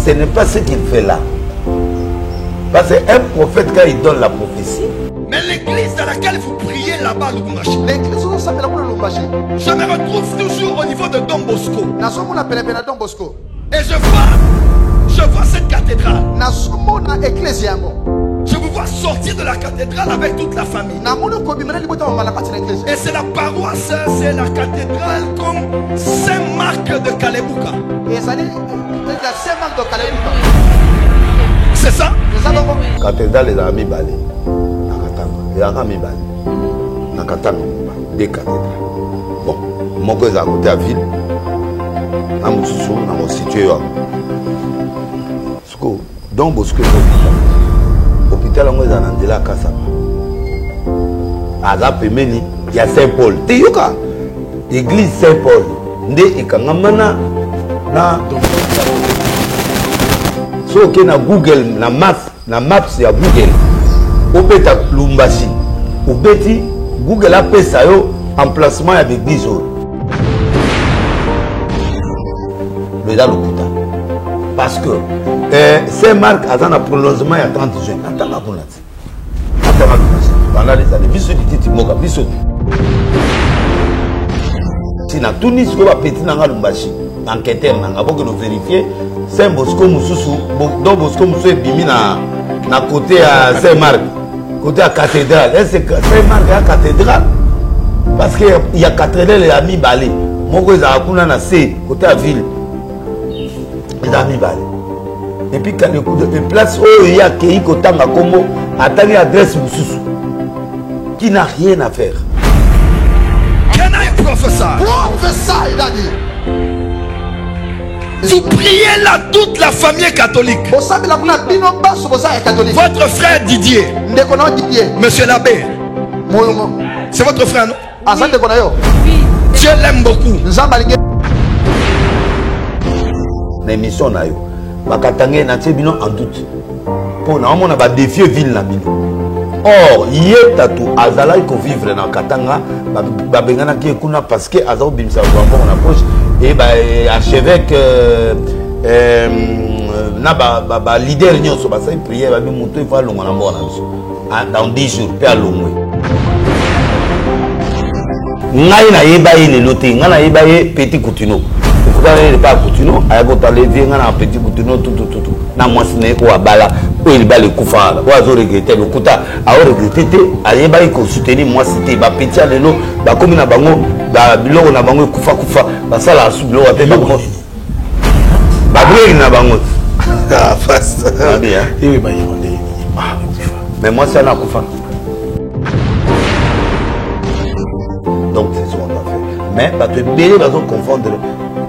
ce n'est pas ce qu'il fait là. Parce qu'un prophète, quand il donne la prophétie. Mais l'église dans laquelle vous priez là-bas, Lubumbashi, l'église où ça s'appelle Lubumbashi, je me retrouve toujours au niveau de Don Bosco. Et je vois cette cathédrale. Je vous vois sortir de la cathédrale avec toute la famille. Et c'est la paroisse, c'est la cathédrale comme Saint-Marc de Kalebouka. C'est ça? La cathédrale est à Mibali. Il y a un Mibali. La cathédrale, des cathédrales. Bon, moi, je suis à côté de la ville. Je suis situé là. Donc, Bosco, l'hôpital, on est en Andela Kassama. Azap Emeni, il y a Saint-Paul. Tu sais, l'église Saint-Paul. Nde ikangamana na so que na Google na maps ya Google obeta Lubumbashi obeti Google a fait ça yo emplacement ya l'église le da lokuta parce que Saint-Marc a un prolongement il y a 30 juin attends pour là pendant les années biso dit moka biso si na Tunis ko ba petit na Lubumbashi enquêteur nanga pour que nous vérifier Saint Bosco Moussousou donc Bosco Moussou est bimi na côté à Saint-Marc côté à cathédrale et c'est Saint-Marc à cathédrale parce que il y a cathédrale et ami balé moko za kuna na C côté à ville et ami balé et puis quand le coup de place où il y a qui kotanga kombo attendre adresse Moussousou qui n'a rien à faire. Can I prophesy? Prophesy, daddy. Vous priez là toute la famille catholique. Votre frère Didier, monsieur l'abbé, c'est votre frère, non? Oui. Dieu l'aime beaucoup. L'émission na yo bakatangé na tebino en doute pour na on a défier ville na bino. Or yeta tu azala ko vivre na Katanga babengana ki kuna parce que azao bimsa on approche et bah archevêque na ba leader nyonso ba sa prière ba bi moto il faut longa na mbona biso dans 10 jours pe alongwe ngai na yeba ile lote ngana yeba ye petit coutuno ne pas coutuno aya ko tale vie ngana petit coutuno tout na mwasine ko abala ko il ba le kufa wa zo regretter le kuta a regretter ayeba ko soutenir mwasite ba petit lelo ba komi na bango ba biloko na bango kufa ba sala asu biloko ate ba ko ba brûler na bango ah face bien et ba yonde mais moi ça na kufa donc c'est ce qu'on a fait mais ba te belé ba zo confondre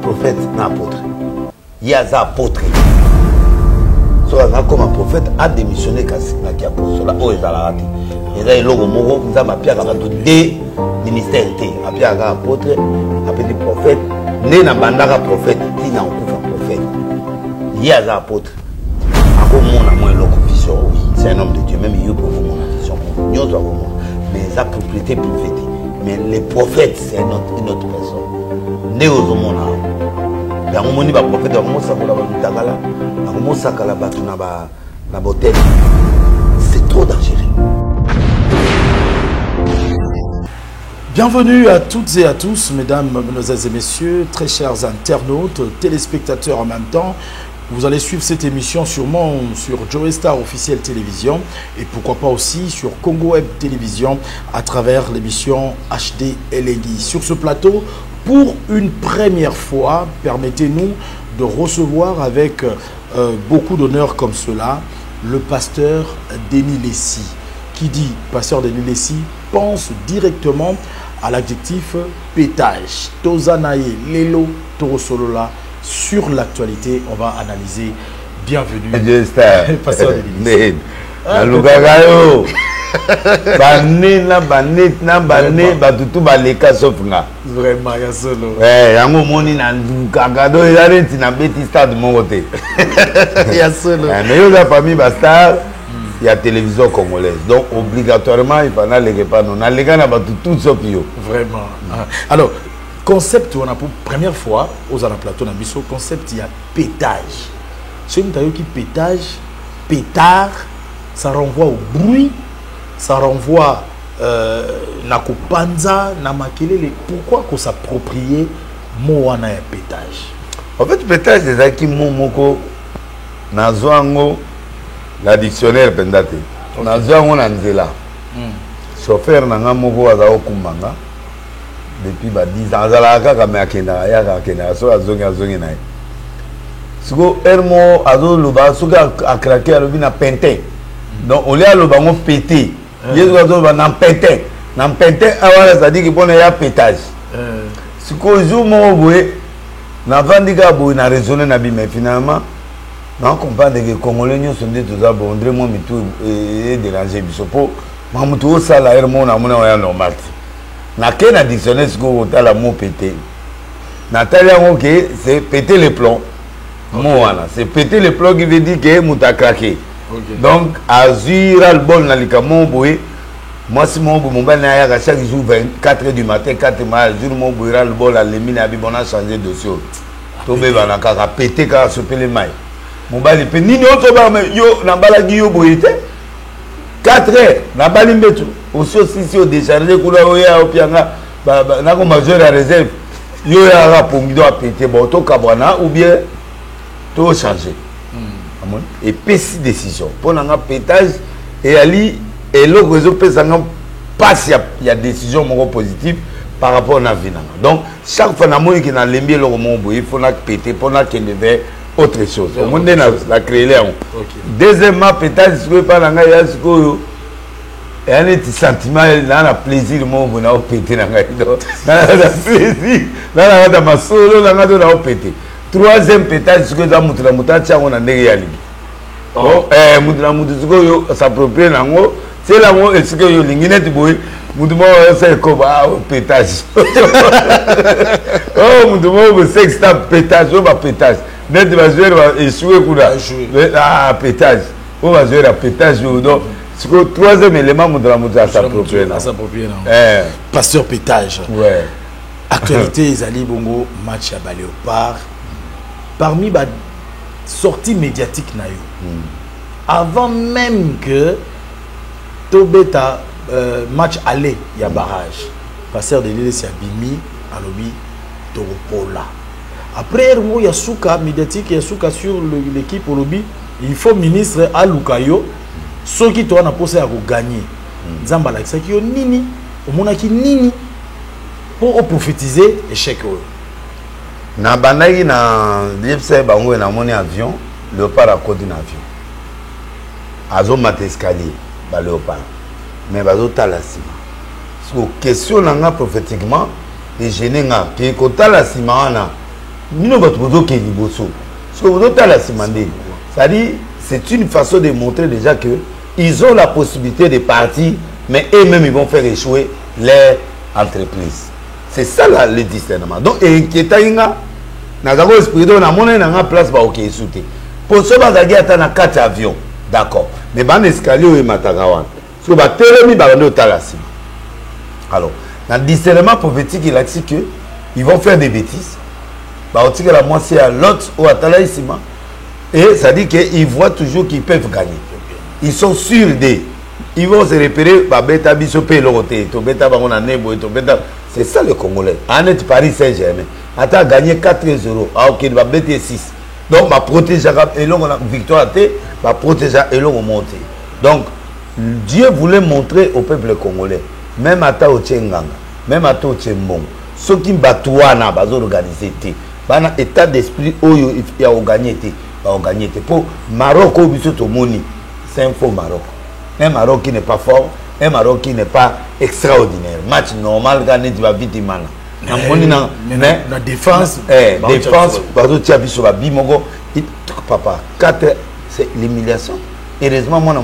prophète na apôtre il y a un apôtre so comme un prophète a démissionné kasi na ki apôtre là o ezala rati eza eloko moko nzamba pia ka to de ministère té apia ka apôtre apeti prophète né na bandaka prophète ti na okufa prophète il y a un apôtre ako mona mo eloko vision oui c'est un homme de Dieu même il peut voir mon vision nyoto ko mo mais sa propriété prophétique mais les prophètes c'est une autre personne né aux hommes là on moni ba prophète on mosakala ba mutangala on mosakala ba tuna ba na botel c'est trop dangereux. Bienvenue à toutes et à tous, mesdames, mesdemoiselles et messieurs, très chers internautes, téléspectateurs en même temps. Vous allez suivre cette émission sûrement sur Joe Star Officiel Télévision et pourquoi pas aussi sur Congo Web Télévision à travers l'émission HD Elengi. Sur ce plateau, pour une première fois, permettez-nous de recevoir avec beaucoup d'honneur comme cela le pasteur Denis Lessi. Qui dit pasteur Denis Lessi pense directement à l'adjectif pétage. Tozanaye, Lelo, Torosolola. Sur l'actualité, on va analyser. Bienvenue. Pasteur Denis Lessi. Vraiment, il y a solo. Il y a un moment il y a solo. Mais il y a la famille Bastard, il y a la télévision congolaise. Donc, obligatoirement, il faut aller les repas. On a les gars tout ça. Vraiment. Alors, concept, on a pour première fois, aux Alain Plateau, on a mis ce concept, il y a pétage. c'est une qui pétage, pétard, ça renvoie au bruit, ça renvoie na kopanza, na makelele. Pourquoi qu'on s'approprie mot wana ya pétage? En fait, pétage c'est ça qui moko nazwango la dictionnaire pendate. Nazwango na nzela. Chauffeur nanga moko azao kumanga depuis 10 ans azalaka kama akenda yaka akenda so azongi naye. Siko ermo azo loba suka akrake alobi na pentin. Donc on a le bango pété. Yesu azo ba na pentin. Na pentin awala ça dit que pona ya pétage. Siko jour mo boye na vandika boye na raisonner na bi mais finalement na comprendre que congolais nyo sonde tout ça bon André mo mitu et déranger bisopo. Mamutu o sala ermo na mona ya normal. Na ke na dictionnaire siko ta la mot pété. Na tala ngo que c'est péter les plombs. Moana, c'est péter les plombs qui veut dire que mouta craqué. Okay. Donc, Azura le bol na likamo boy. Moi si mon mobile na chaque jour 24h du matin, 4 mal, jour mon boira le bol à l'émine à bibona changer de dossier. Tobe bana kaka péter ka soper les mailles. Mobile pe nini auto ba yo na bala gi yo boyete. 4h na bali mbetu. Aussi si au décharger kula oya opianga na ko majeur à réserve. Yo ya la pongido a péter bon to kabwana ou bien tout changer. Et péci décision. Pour un pétage et ali et l'autre réseau passe il y a décision positive par rapport à vie. Donc chaque fois que na lembi le moment il faut na péter pour na qu'il devait autre chose. Au monde la créer là. Deuxièmement pétage ce que pas nga ya ce que et un petit sentiment na plaisir mo na péter na nga na plaisir na ma solo na nga péter. Troisième pétage, c'est que ça on a négé. Oh, s'approprie nango. C'est là où est-ce que yo linginette boy, moudmo c'est comme pétage. Oh, moudmo sex tap pétage, on va pétage. Net va jouer va échouer kuda. Ah, pétage. On va jouer à pétage donc. C'est que troisième élément moudra s'approprie. Pasteur pétage. Ouais. Actualité Ezali Bongo match à Baléopard. Parmi les sorties médiatiques, avant même que Tobeta match aller, il y a barrage. Pasteur de l'île, c'est Abimi, Alobi, Toropola. Après, il y a Souka médiatique, il y a Souka sur l'équipe Olobi. Il faut ministre Alukayo, ceux qui ont posé à gagner. Zambala, c'est qui nini, au monde qui nini, pour prophétiser échec. Na bandaki na l'IFC bango na moni avion Léopard à côté d'un avion azo mat escalier ba Léopard mais bazo tala sima so question nanga prophétiquement et gêné nga ke ko tala sima na nino bato bozo ke liboso so bozo tala sima ndé c'est une façon de montrer déjà que ils ont la possibilité de partir mais eux-mêmes ils vont faire échouer leur entreprise. C'est ça là, le discernement. Donc, inquiétant, na zako esprit na mona na place ba OK souté. Pour ça ba zaki ata na 4 avions. D'accord. Mais ban escalier et matagawan. So ba telemi ba ndo talasi. Alors, dans le discernement prophétique, il a dit que ils vont faire des bêtises. Bah, on tire la moitié à l'autre ou à Talaïsima. Et ça dit qu'ils voient toujours qu'ils peuvent gagner. Ils sont sûrs d'eux. Ils vont se repérer. Bah, bêta bisopé l'oroté. To bêta ba on a nebo. To bêta. C'est ça le Congolais. Annette Paris Saint-Germain. Attends, gagné 4-0. Ah, ok, il va bêter 6. Donc, ma protéger et l'on a victoire, ma protéger et l'on monter. Donc, Dieu voulait montrer au peuple congolais, même à Tao Tchenganga, même à Tao Tchembong, ceux qui batouana, ils ont organisé. Ils ont un état d'esprit où ils ont gagné. Pour Maroc, c'est un faux Maroc. Un Maroc qui n'est pas fort, un Maroc qui n'est pas extraordinaire. Match normal, gagné, tu vas vite, man. La défense, papa, 4, c'est l'humiliation. Heureusement, moi,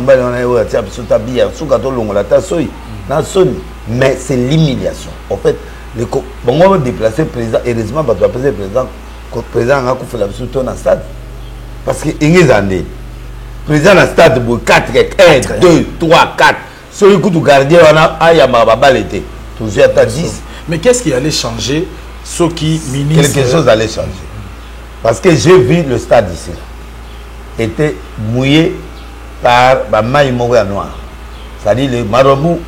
mais c'est l'humiliation. En fait, on va déplacer le président. Heureusement, on va déplacer le président a fait la suite dans le stade. Parce que il y a des président dans le stade, 4, 1, 2, 3, 4. Celui qui est gardien, il y a ma balle était. Toujours à 10. Mais qu'est-ce qui allait changer ce qui ministre... Quelque chose allait changer. Parce que j'ai vu le stade ici. était mouillé par la maille noire. C'est-à-dire les marabouts,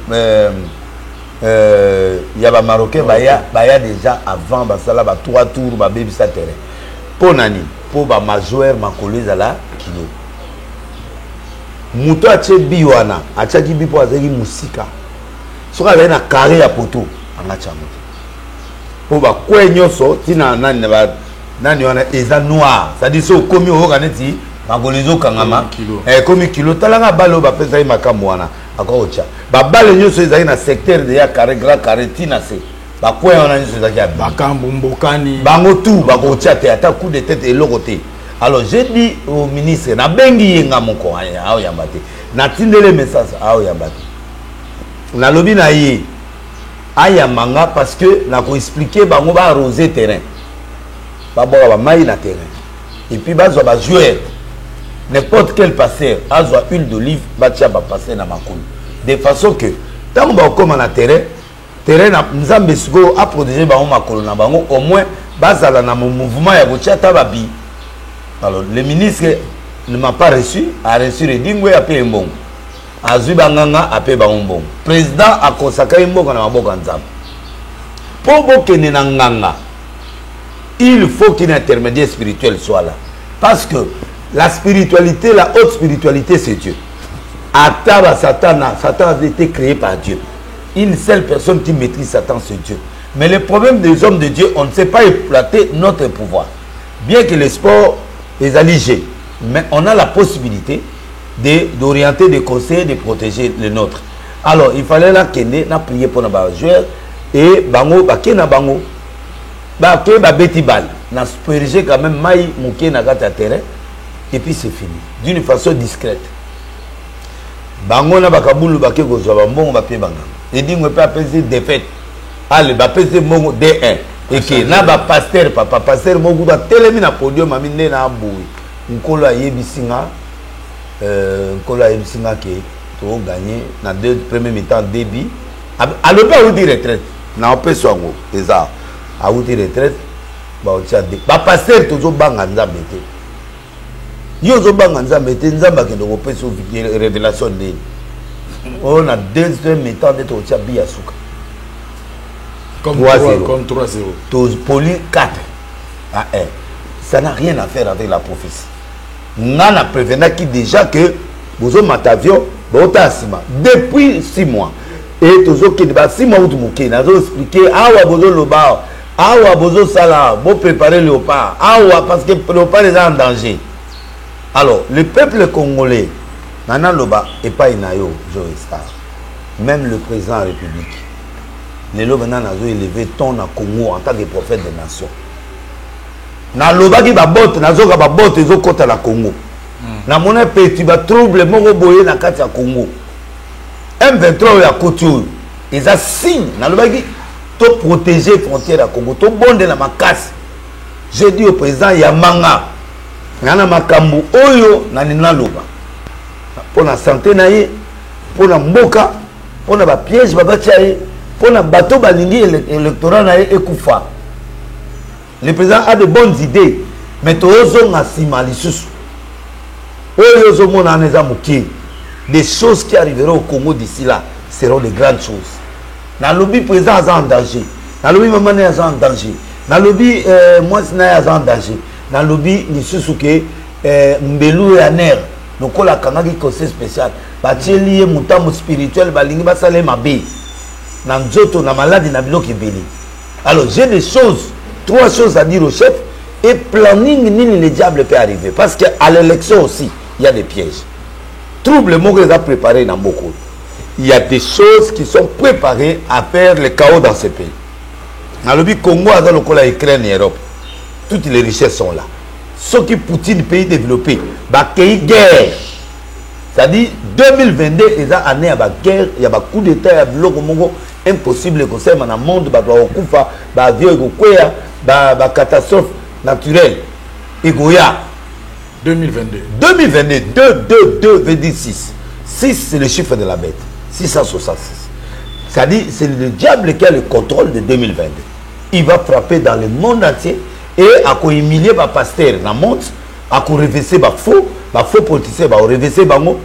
il y a des Marocains, il y a déjà avant, ça là, 3 tours, baby ça terrain. Pour nani, pour ma joueur, ma collègue là, kilo. Mouto a tché biwana, a tché qui bipo a zégi musika. Ce qu'on a un carré à poteau, en a tché mouto. Pour ba quoi nyoso, tina nani nani wana eza noir, c'est-à-dire so komi o kaneti, ma collègue kangama, komi kilo, talanga balo ba pesa makamwana. Ba bale nyoso ezali na secteur de ya carré grand carré tina se ba quoi on a nyoso ezali ba kambombokani bango tout ba ko tia te ata coup de tête et lokoté. Alors j'ai dit au ministre na bengi yenga moko ao yambate na tindele message ao yambate na lobi na yi aya manga parce que na ko expliquer bango ba arroser terrain ba boka ba mai na terrain et puis ba zo ba jouer. N'importe quel passeur a huile d'olive, batia va passer dans ma coule. De façon que, tant qu'on va comme en terrain, nous avons à protéger ma coule, au moins, basala na mon mouvement ya botia tababi. Alors, le ministre ne m'a pas reçu, a reçu le dingwe a payé bon. A zubanganga a payé bon. Président a consacré un mot qu'on a beaucoup ensemble. Pour que nous n'enganga, il faut qu'un intermédiaire spirituel soit là. Parce que la spiritualité, la haute spiritualité, c'est Dieu. Ataba Satan a été créé par Dieu. Une seule personne qui maîtrise Satan, c'est Dieu. Mais le problème des hommes de Dieu, on ne sait pas exploiter notre pouvoir. Bien que le sport est alligé, mais on a la possibilité d'orienter, de conseiller, de protéger le nôtre. Alors, il fallait là qu'il y ait prié pour nos joueurs et bango, bakena bango, bakena beti bal, n'a spérigé quand même maï mouké na gata terrain. Et puis c'est fini, d'une façon discrète. Bango na bakaboulou baké gozwa bambongo bapé banga. Et dit on peut apaiser défaite. Allez, apaiser mongo D1. Et que na ba pasteur papa pasteur mongo doit télémi na podium amine na boui. Nkolo ayebisinga ke to gagner na deux premiers mi-temps débit. À le pas ou dire retraite. Na opé soango eza. A ou dire retraite. Ba o tia de. Ba pasteur tozo banga nzambe te. Yozo banga nzambe te nzamba ke ndoko pe so révélation de on a deuxième mi-temps de to tia biya suka comme 3-0 to poli 4 à 1. Ça n'a rien à faire avec la prophétie. Nana prévena qui déjà que bozo matavio bota sima depuis 6 mois et tozo ke ba 6 mois ou muké nazo expliquer awa bozo loba awa bozo sala bo préparer léopard awa parce que léopard est en danger. Alors, le peuple congolais, Nana Loba et pas Inayo, Joe Star, même le président de la République, les Loba Nana a élevé ton à Congo en tant que prophète des nations. Na Loba qui va botte, Nazo va botte et Zokota la Congo. Na monnaie petit va trouble, mon boye na Katia Congo. M23 à couture, ils ont signe, Na Loba qui to protéger les frontières à Congo, to bonde la macasse. J'ai dit au président Yamanga. Nana makambu oyo na nina loba pour la santé naie pour la mboka pour la piège babachaye pour la bateau balingi électoral naie ekufa. Le président a de bonnes idées mais tozo na sima lisusu oyo zo mona neza muki des choses qui arriveront au Congo d'ici là seront de grandes choses. Na lobby président en danger, na lobby maman est en danger, na lobby moi c'est en danger. Dans le lobby, il y a Mbelou et Aner, donc la Kanagi conseil spécial, bâti lié moutam spirituel, balingi basale mabe, dans Nzoto, na maladie, na bilo kibeli. Alors j'ai des choses, 3 choses à dire au chef, et planning ni le diable peut arriver, parce qu'à l'élection aussi, il y a des pièges. Trouble, le mot que les a préparé dans beaucoup. Il y a des choses qui sont préparées à faire le chaos dans ce pays. Dans le lobby Congo, dans le cas Ukraine et Europe. Toutes les richesses sont là. Ce qui Poutine, pays développé, bah qu'il guerre. C'est-à-dire 2022, il y a année à la guerre, il y a un coup d'État, il y a un impossible que ça, dans le monde, bah kufa, bah avion, bah catastrophe naturelle. Et goya. 2022. 6. 6 c'est le chiffre de la bête. 666. C'est-à-dire c'est le diable qui a le contrôle de 2022. Il va frapper dans le monde entier. Et à quoi humilier par pasteur dans le monde, à quoi réverser par faux, faux politiciens va reverser bango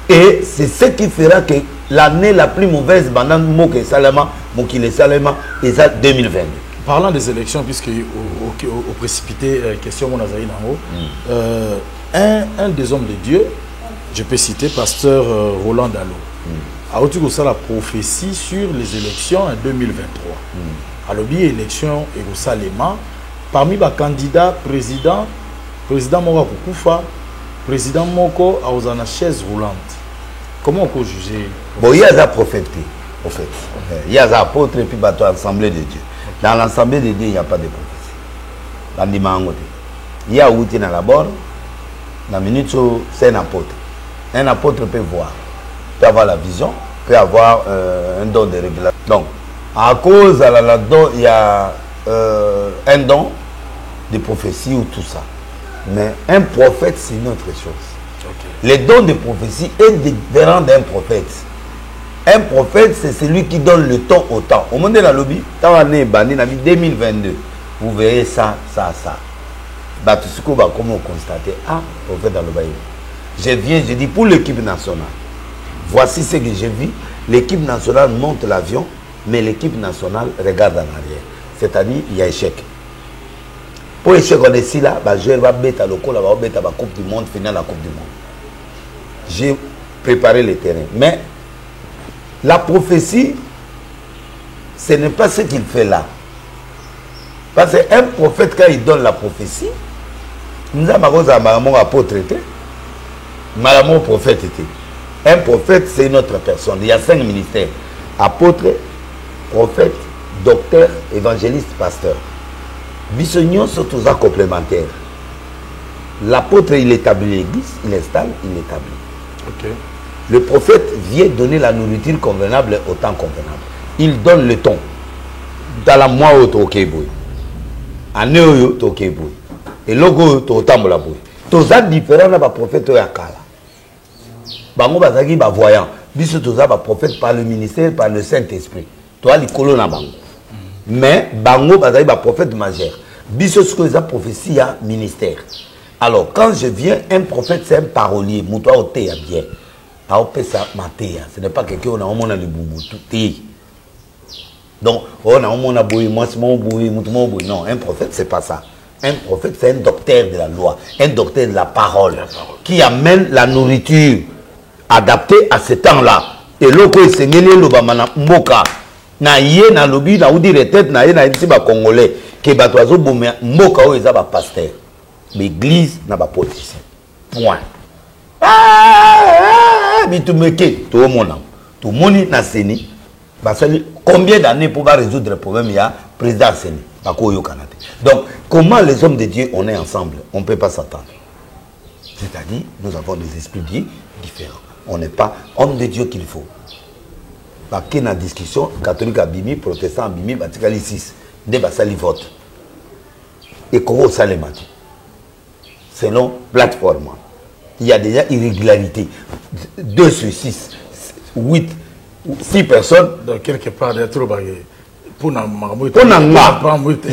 et c'est ce qui fera que l'année la plus mauvaise pendant Moke Salama Mokile Salama et ça 2022. Parlant des élections, puisque au précipité, question mon Azaï Nango, un des hommes de Dieu, je peux citer pasteur Roland Dalo, a reçu ça la prophétie sur les élections en 2023. À l'objet élection et au Salema, parmi les candidats président Mora Koufa, président Moko a osé la chaise roulante. Comment on peut juger? Bon, il y a des prophètes, en fait. Il y a des apôtres et puis l'Assemblée de Dieu. Dans l'Assemblée de Dieu, il n'y a pas de prophétie. Il y a où tu es dans la borne, dans la minute, c'est un apôtre. Un apôtre peut voir, peut avoir la vision, peut avoir un don de révélation. Donc, à cause de là-dedans, il y a un don de prophétie ou tout ça. Mais un prophète, c'est une autre chose. Okay. Les dons de prophétie est différent d'un prophète. Un prophète, c'est celui qui donne le temps au temps. Au moment de la lobby, dans l'année 2022, vous verrez ça. Comment constater? Ah, prophète dans le bail. Je viens, je dis pour l'équipe nationale. Voici ce que j'ai vu. L'équipe nationale monte l'avion, mais l'équipe nationale regarde en arrière. C'est-à-dire, il y a échec. Pour échec, on est ici là, je vais mettre à l'école, on va mettre à la Coupe du Monde, finale la Coupe du Monde. J'ai préparé le terrain. Mais la prophétie, ce n'est pas ce qu'il fait là. Parce qu'un prophète, quand il donne la prophétie, nous avons un apôtre, un prophète. Un prophète, c'est une autre personne. Il y a 5 ministères. Apôtre, prophète, docteur, évangéliste, pasteur. Bissognon sont tous complémentaires. L'apôtre, il établit l'église, il installe, il établit. Okay. Le prophète vient donner la nourriture convenable au temps convenable. Il donne le ton. Dans la mois au Tokébouy. En Eoyo Tokébouy. Et logo Totambolabouy. Tous les différents là, prophète Yakala. Bango Bazagi, voyant. Biso tous les prophètes par le ministère, par le Saint-Esprit. Toi, les colons là, bango. Mais Bango Bazagi, prophète majeur. Biso ce que les prophéties à ministère. Alors, quand je viens, un prophète, c'est un parolier. Moutoua au thé, bien. Ce n'est pas quelqu'un qui a un le boubou. Donc, on a un boui, moi, c'est mon boui, non, un prophète, c'est pas ça. Un prophète, c'est un docteur de la loi, un docteur de la parole, qui amène la nourriture adaptée à ce temps-là. Et l'autre, c'est Mboka. Na yé na lobi na oudi retraite na yé na yé ba congolais que ba toazo bomé mboka o eza ba pasteur l'église na ba politicien point bitumeke to mona to moni na seni ba sali combien d'années pour résoudre le problème il y a président seni ba ko yo kanate. Donc comment les hommes de Dieu on est ensemble, on peut pas s'attendre, c'est-à-dire nous avons des esprits différents, on n'est pas homme de Dieu qu'il faut. Parce qu'il y a une discussion, catholique à Bimi, protestant à Bimi, Batikali 6, de Basali vote. Et comment ça les match? Selon plateforme. Il y a déjà irrégularité. 2 sur 6, 8, 6 personnes. Donc quelque part, il y a trop de pour il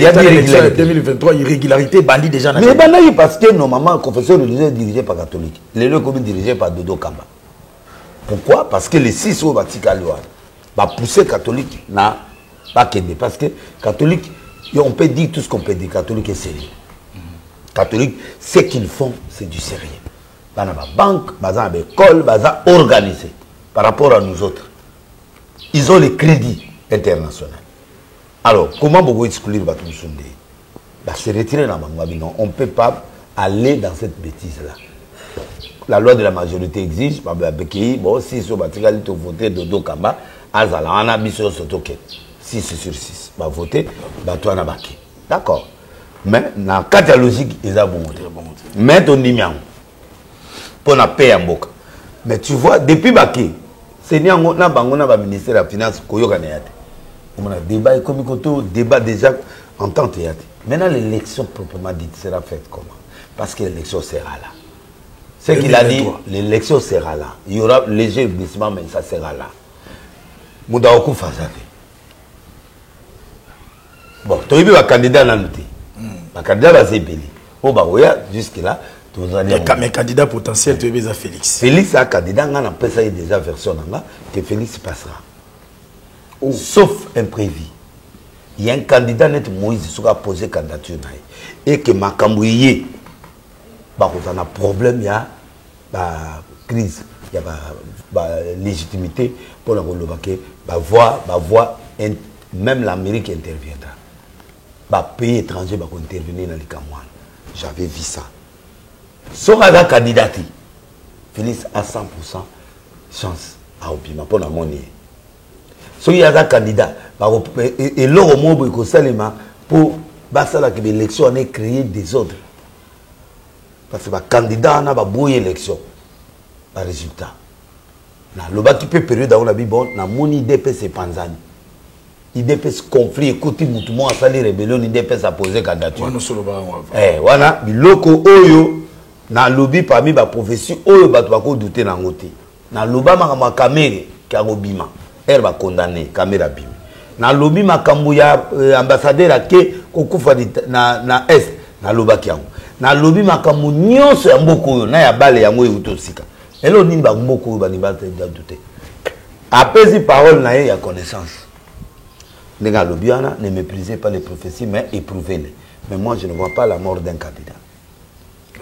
y a des irrégularités. 2023, irrégularité, bandit déjà. Mais bandit parce que normalement, le confesseur religieux est dirigé par catholique. Les deux communes dirigées par Dodo Kamba. Pourquoi? Parce que les 6 au Batikali va pousser catholique n'a pas qu'aider parce que catholique on peut dire tout ce qu'on peut dire, catholique est sérieux. Catholique, ce qu'ils font c'est du sérieux. Dans la banque, dans l'école, dans organisé par rapport à nous autres. Ils ont les crédits internationaux. Alors comment vous exclure Batumsunde? Se retirer dans la non, on ne peut pas aller dans cette bêtise là. La loi de la majorité exige, bon, si ce Batikali te voter Dodo Kamba, Azala, on a mis sur ce token. 6 sur 6. Va voter, toi, on a baqué. D'accord. Mais, dans la logique, ils ont bon voté. Mais, on dit, pour la paix en boca. Mais tu vois, depuis baqué, c'est n'y a un ministère de la Finance, on a débat économique, débat déjà en temps théâtre. Maintenant, l'élection proprement dite sera faite comment? Parce que l'élection sera là. Ce qu'il a dit, l'élection sera là. Il y aura léger glissement, mais ça sera là. Moudaoku Fazate. Bon, tu as vu le candidat dans le thé. Le candidat va s'épeler. Oh, bah, oui, jusque-là, Mais candidat potentiel, tu es Félix. Félix a candidat, on a déjà version que Félix passera. Sauf imprévu. Il y a un candidat net Moïse qui a posé candidature et que Makambouye, on a un problème, il y a crise, il y a légitimité pour la voix, même l'Amérique interviendra. Pays étranger va intervenir dans les Cameroun. J'avais vu ça. Si on a un candidat, Félix a 100% chance à Obima pour la monnaie. Si il y a un candidat, et l'autre mot pour que l'élection ait créé des ordres. Parce que le candidat a une bonne élection. Le résultat. Le bas qui peut période où on a dit bon, na mon IDP c'est Panzani. IDP c'est conflit, écoutez, moutoumon a sali rébellion, IDP a posé candidature. Voilà, biloko oyo na lobby parmi ba prophétie oyo ba to douter na ngote. Na loba ma kamere ka robima. Elle va condamner caméra bim. Na lobby makambu ya ambassadeur ake kokufa na est na loba kiango. Na lobby makambu nyonso ya mboko oyo na ya bale yango utosika. Elo nimba mboko ba nimba douter. Apesi parole na ya connaissance. Nenga lobiana ne méprisez pas les prophéties mais éprouvez-les. Mais moi je ne vois pas la mort d'un candidat.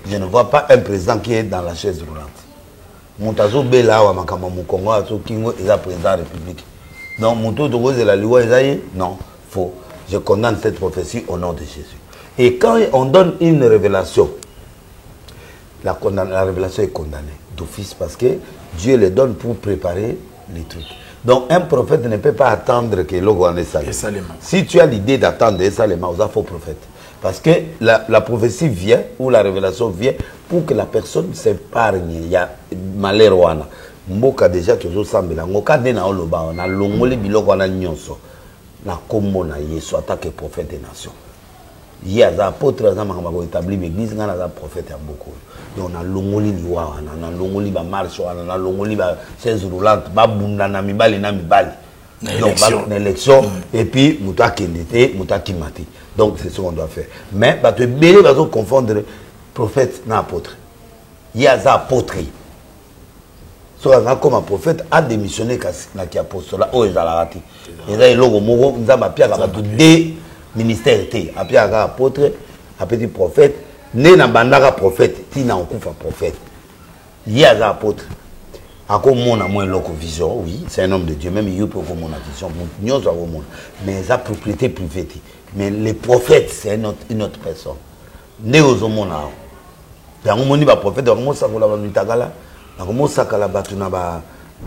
Je ne vois pas un président qui est dans la chaise roulante. Moutazo Bela ou Makama Moukongo Azo Kingo est président de la République. Donc Moutou Togo de la loi Esaïe, non, faux. Je condamne cette prophétie au nom de Jésus. Et quand on donne une révélation, la révélation est condamnée d'office parce que Dieu les donne pour préparer les trucs. Donc un prophète ne peut pas attendre que l'eau en est salé. Si tu as l'idée d'attendre Esalema, vous avez faux prophète. Parce que la prophétie vient, ou la révélation vient, pour que la personne s'épargne. Il y a malheur. Mboka déjà, tu as semblé. Mboka dena oloba, on a longoli biloko na nyonso. Na komo na yeso, attaque prophète des nations. Il y a des apôtres, qui ont établi l'église, il y a des prophètes à beaucoup. Donc on a longoli liwa, on a longoli ba marche, on a longoli ba chaise roulante, ba bunda na mibali na mibali. Donc une élection, et puis mouta kendete, mouta kimati. Donc c'est ce qu'on doit faire. Mais tu vas confondre prophète et apôtre. Il y a des apôtres. Soit comme un prophète a démissionné qui apostolat au Ezalati. Et là il logo mogo nous avons appelé à deux ministères été appelé à apôtre, appelé prophète, né na bandara prophète, ti na okufa prophète. Il y a des apôtres. Encore mon amour loco vision, oui, c'est un homme de Dieu, même il peut avoir mon vision, mais les propriétés privées. Mais les prophètes, c'est une autre personne. Né aux hommes, il y a un prophète, il y a un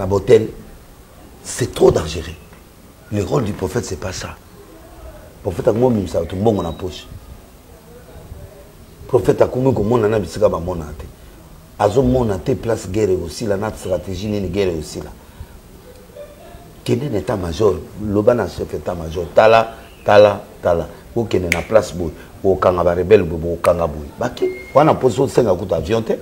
prophète, c'est trop dangereux. Le rôle du prophète, c'est pas ça. Le prophète, il y a un bon dans la poche. Le prophète, il y a un bon dans la poche. Azo mona te place guerre aussi la notre stratégie ni guerre aussi là. Quel est l'état-major, l'obana chef état-major tala ou kene na place boy ou kanga ba rebelle boy kanga boy. Baki wana pose senga kuta avion te.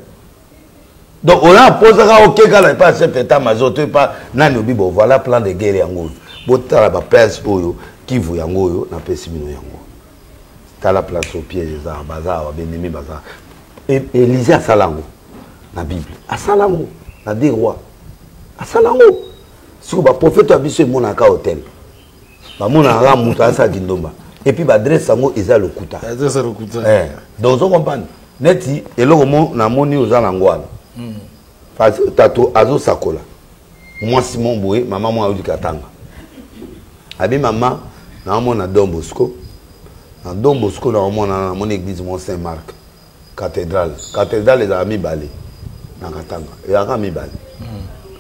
Donc on a posé OK kala pas chef état-major tu pas nani obibo voilà plan de guerre yango. Botala ba place oyo kivu yango yo na pesi mino yango. Tala place au pied za bazar wa benemi bazar. Élisée à Salango. La Bible. À Salango, la des rois. À Salango. Si le prophète a vu ce mon aka hôtel. Ba mon aka muta sa dindomba. Et puis ba adresse sango eza lokuta. Adresse lokuta. Donc on comprend. Neti eloko mo na moni ozalangwana. Parce tato azo sakola. Moi Simon Boé, maman moi udi katanga. Abi maman na mona Don Bosco. Na Don Bosco na mon église mon Saint-Marc. Cathédrale. Cathédrale les amis balé. Nakatanga. Et à Ramibal.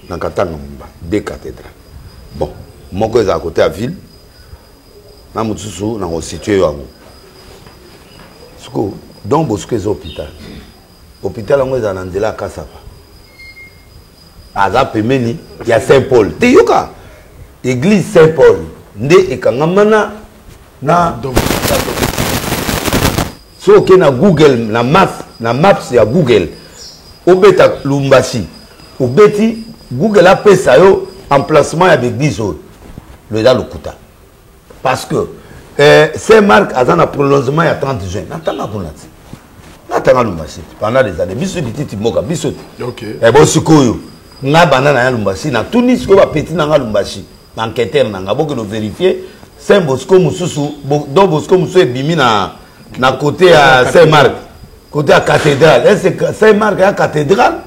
Nakatanga, deux cathédrales. Bon, mon cousin à côté à ville. Namutsusu, n'a situé à moi. Donc, Bosco est hôpital. Hôpital, on est à Nandela Kassapa. À Zapemeni, il y a Saint-Paul. Teyuka. Église Saint-Paul. Nde et Kangamana. Na. Si on a Google, la map, c'est à Google. Obeta Lumbashi. Obeti, Google a fait ça, emplacement avec 10 autres. Le da Lokuta. Parce que Saint-Marc a un prolongement il y a 30 juin. bakatanga Lumbashi pendant des années biso dititi moka biso OK et bon sikoyo nga banana ya Lumbashi na tunis ko ba petit na nga Lumbashi enquêteur na nga boko no vérifier Saint Bosco mususu do Bosco mususu bimi na côté à Saint-Marc côté à cathédrale est-ce Saint-Marc à cathédrale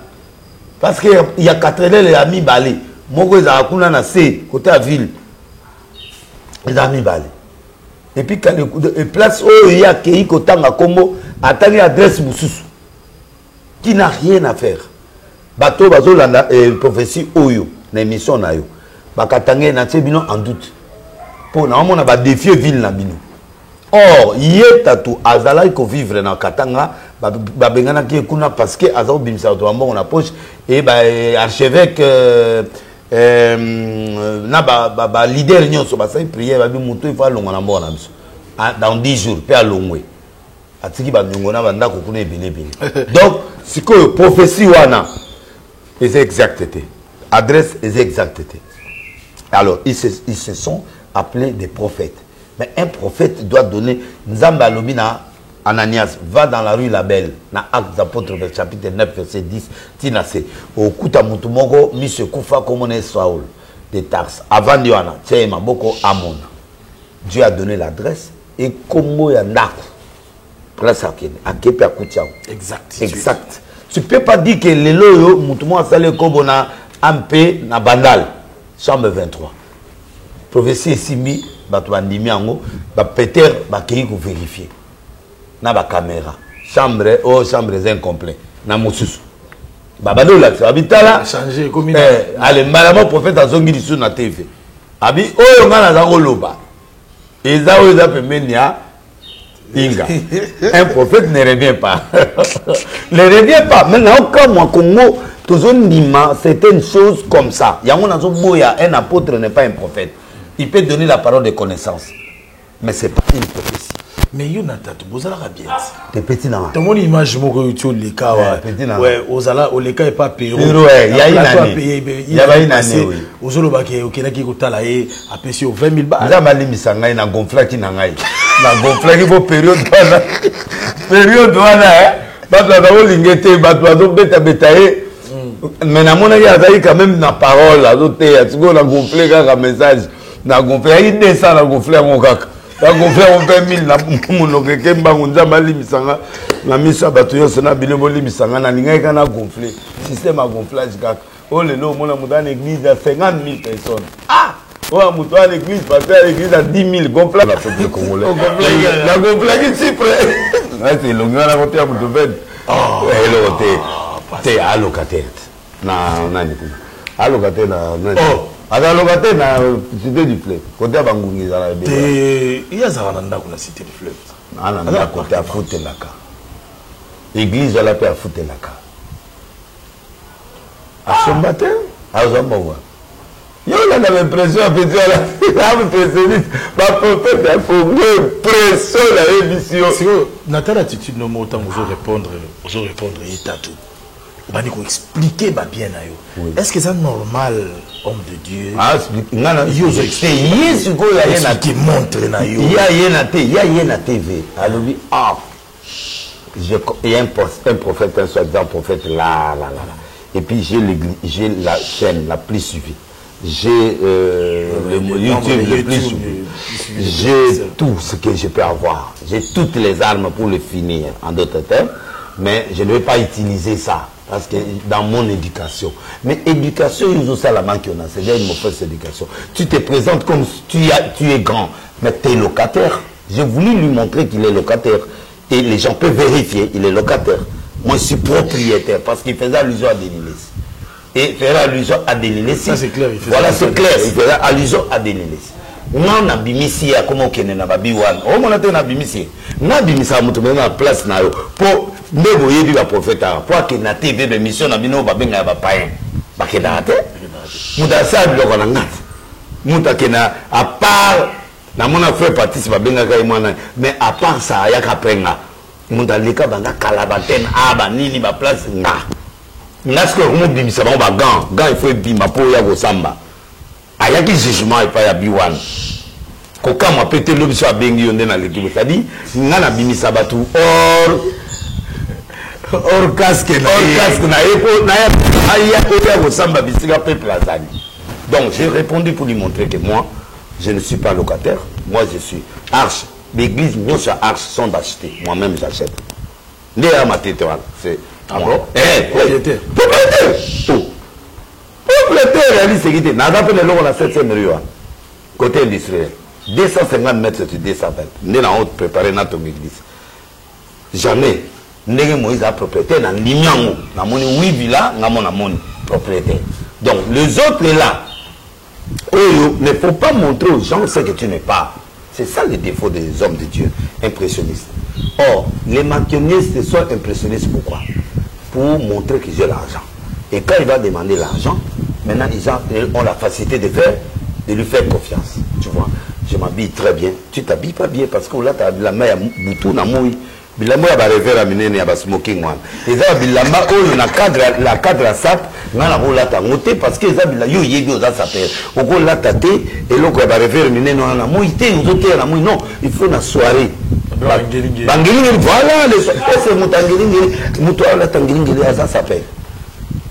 parce que il y a cathédrale et ami balé moko za kuna na C côté à ville les amis balé et puis quand le place où il y a qui kotanga kombo attendre adresse mususu qui n'a rien à faire bateau bazolanda prophétie oyo na émission na yo bakatanga na bino en doute pour na mona ba défier ville na bino or yeta tu azala ko vivre na katanga ba bengana ki kuna parce que azao bimisa to ambon na poche et ba archevêque na ba leader nyonso ba sai prière ba bi muto il faut longa na mbona biso dans 10 jours pe alongwe atiki ba nyongona ba ndako kuna ebele bele donc siko prophétie wana les exacteté adresse les exacteté alors ils se sont appelés des prophètes mais un prophète doit donner Nzamba Lobina Ananias va dans la rue La Belle na Actes d'Apôtres chapitre 9 verset 10 tinase au kuta mutumoko mise kufa comme on Saul de Tarse avant Diana Tchema boko Amon Dieu a donné l'adresse et kombo ya ndako place à Kepe Akutiao exact tu peux pas dire que les loyo mutumo asale kobo na ampe na bandal chambre 23 prophétie simi bato bandimi yango ba Peter ba kei ko vérifier na ba caméra chambre incomplet na mususu babado la habitala changer comme allez malama prophète azongi disu na TV abi oyo ngana za koloba eza oyo za pemenia inga un prophète ne revient pas ne revient pas maintenant comme moi Congo toujours nima certaines choses comme ça yango nazo boya un apôtre n'est pas un prophète il peut donner la parole de connaissance mais c'est pas une prophétie mais yo na tatu bozala ka bien des petits na ton mon image moko yo le ka ouais ozala o le ka pas Pérou il y a une année ozolo ba ke okena ki kotala e apesi 20 000 ba za mali misanga na gonflaki na ngai na gonflaki bo période wana bato ba olingete bato ba beta betaye mais na mona ya zai quand même na parole azote atiko na gonfler ka message na gonfler il descend na gonfler mon kaka na gonfler on fait 1000 na muno keke mbangu nzamba limisanga na miso bato yo sona bilebo limisanga na linga kana gonfler système à gonflage kaka oh le lo mona mudane église à 50 000 personnes oh muto à l'église parce que l'église à 10 000 gonflage la peuple congolais la gonflage qui près c'est longueur na côté à muto ben hello te allocataire na nani kuna allocataire na nani ada locataire na cité du fleuve côté à bangungi za la te il y a ça na ndako na cité du fleuve ana na côté à Futelaka église la paix à Futelaka à son matin à Zambowa yo la l'impression petit la impressionniste ba prophète a pour pression la émission si na ta attitude no mo tant vous répondre et tatu bani ko expliquer ba bien na yo oui. Est-ce que c'est normal homme de Dieu ngana yo c'est yesu ko ya yena qui montre na yo ya yena TV alobi il y a un prophète un soi-disant prophète là et puis j'ai l'église j'ai la chaîne la plus suivie j'ai le YouTube le plus suivi j'ai tout ce que je peux avoir j'ai toutes les armes pour le finir en d'autres termes mais je ne vais pas utiliser ça parce que dans mon éducation mais éducation ils ont ça la main qui on a c'est bien une mauvaise éducation tu te présentes comme tu es grand mais tu es locataire j'ai voulu lui montrer qu'il est locataire et les gens peuvent vérifier il est locataire moi je suis propriétaire parce qu'il faisait allusion à Dénilès et faire allusion à Dénilès ça c'est clair voilà c'est clair il faisait allusion à Dénilès non na bimisi ya comment kene na babi wana o mona te na bimisi na bimisa mutu na place na yo po ndebo yebi ba prophète po ke na TV de mission na bino ba benga ba païen ba ke na te muta sa biloko na ngati muta ke na à part na mona frère Patrice ba benga ka mwana mais à part ça ya ka penga muta leka banga kala ba ten aba nini ba place nga ce que mo bimisa ba gant il faut bima po ya go samba ayaki jugement et pas ya biwan koka m'a pété l'objet à bengi on na l'équipe c'est-à-dire nga na bimisa batu or Or casque na donc j'ai répondu pour lui montrer que moi je ne suis pas locataire, moi je suis arche. L'église, nous arches sont d'acheter, moi-même j'achète. C'est ah bon? Propriétaire. Propriétaire réaliste sécurité. N'a pas de l'eau dans la 7e rue. Côté industriel. 250 mètres sur 220. Nous avons préparé notre église. Jamais. Nous Moïse a propriétaire dans l'Imiango. Nous avons 8 villas, nous avons propriétaire. Donc les autres là, il ne faut pas montrer aux gens ce que tu n'es pas. C'est ça le défaut des hommes de Dieu, impressionnistes. Or, les maquinistes sont impressionnistes pourquoi? Pour montrer qu'ils ont l'argent. Et quand il va demander l'argent, maintenant ils ont la facilité de lui faire confiance. Tu vois, je m'habille très bien. Tu t'habilles pas bien parce que là, tu as la main à bouton, à mouille. Bilamba ya barever à miner ya smoking one. Et ça bilamba oyo na cadre à sap na rola ta ngote parce que ça bila yo yebi oza sapel. Oko la tate et loko ya barever miner na moité ozote na non, il faut na soirée. Bangelingi voilà les c'est mutangelingi muto ala tangelingi ya ça sapel.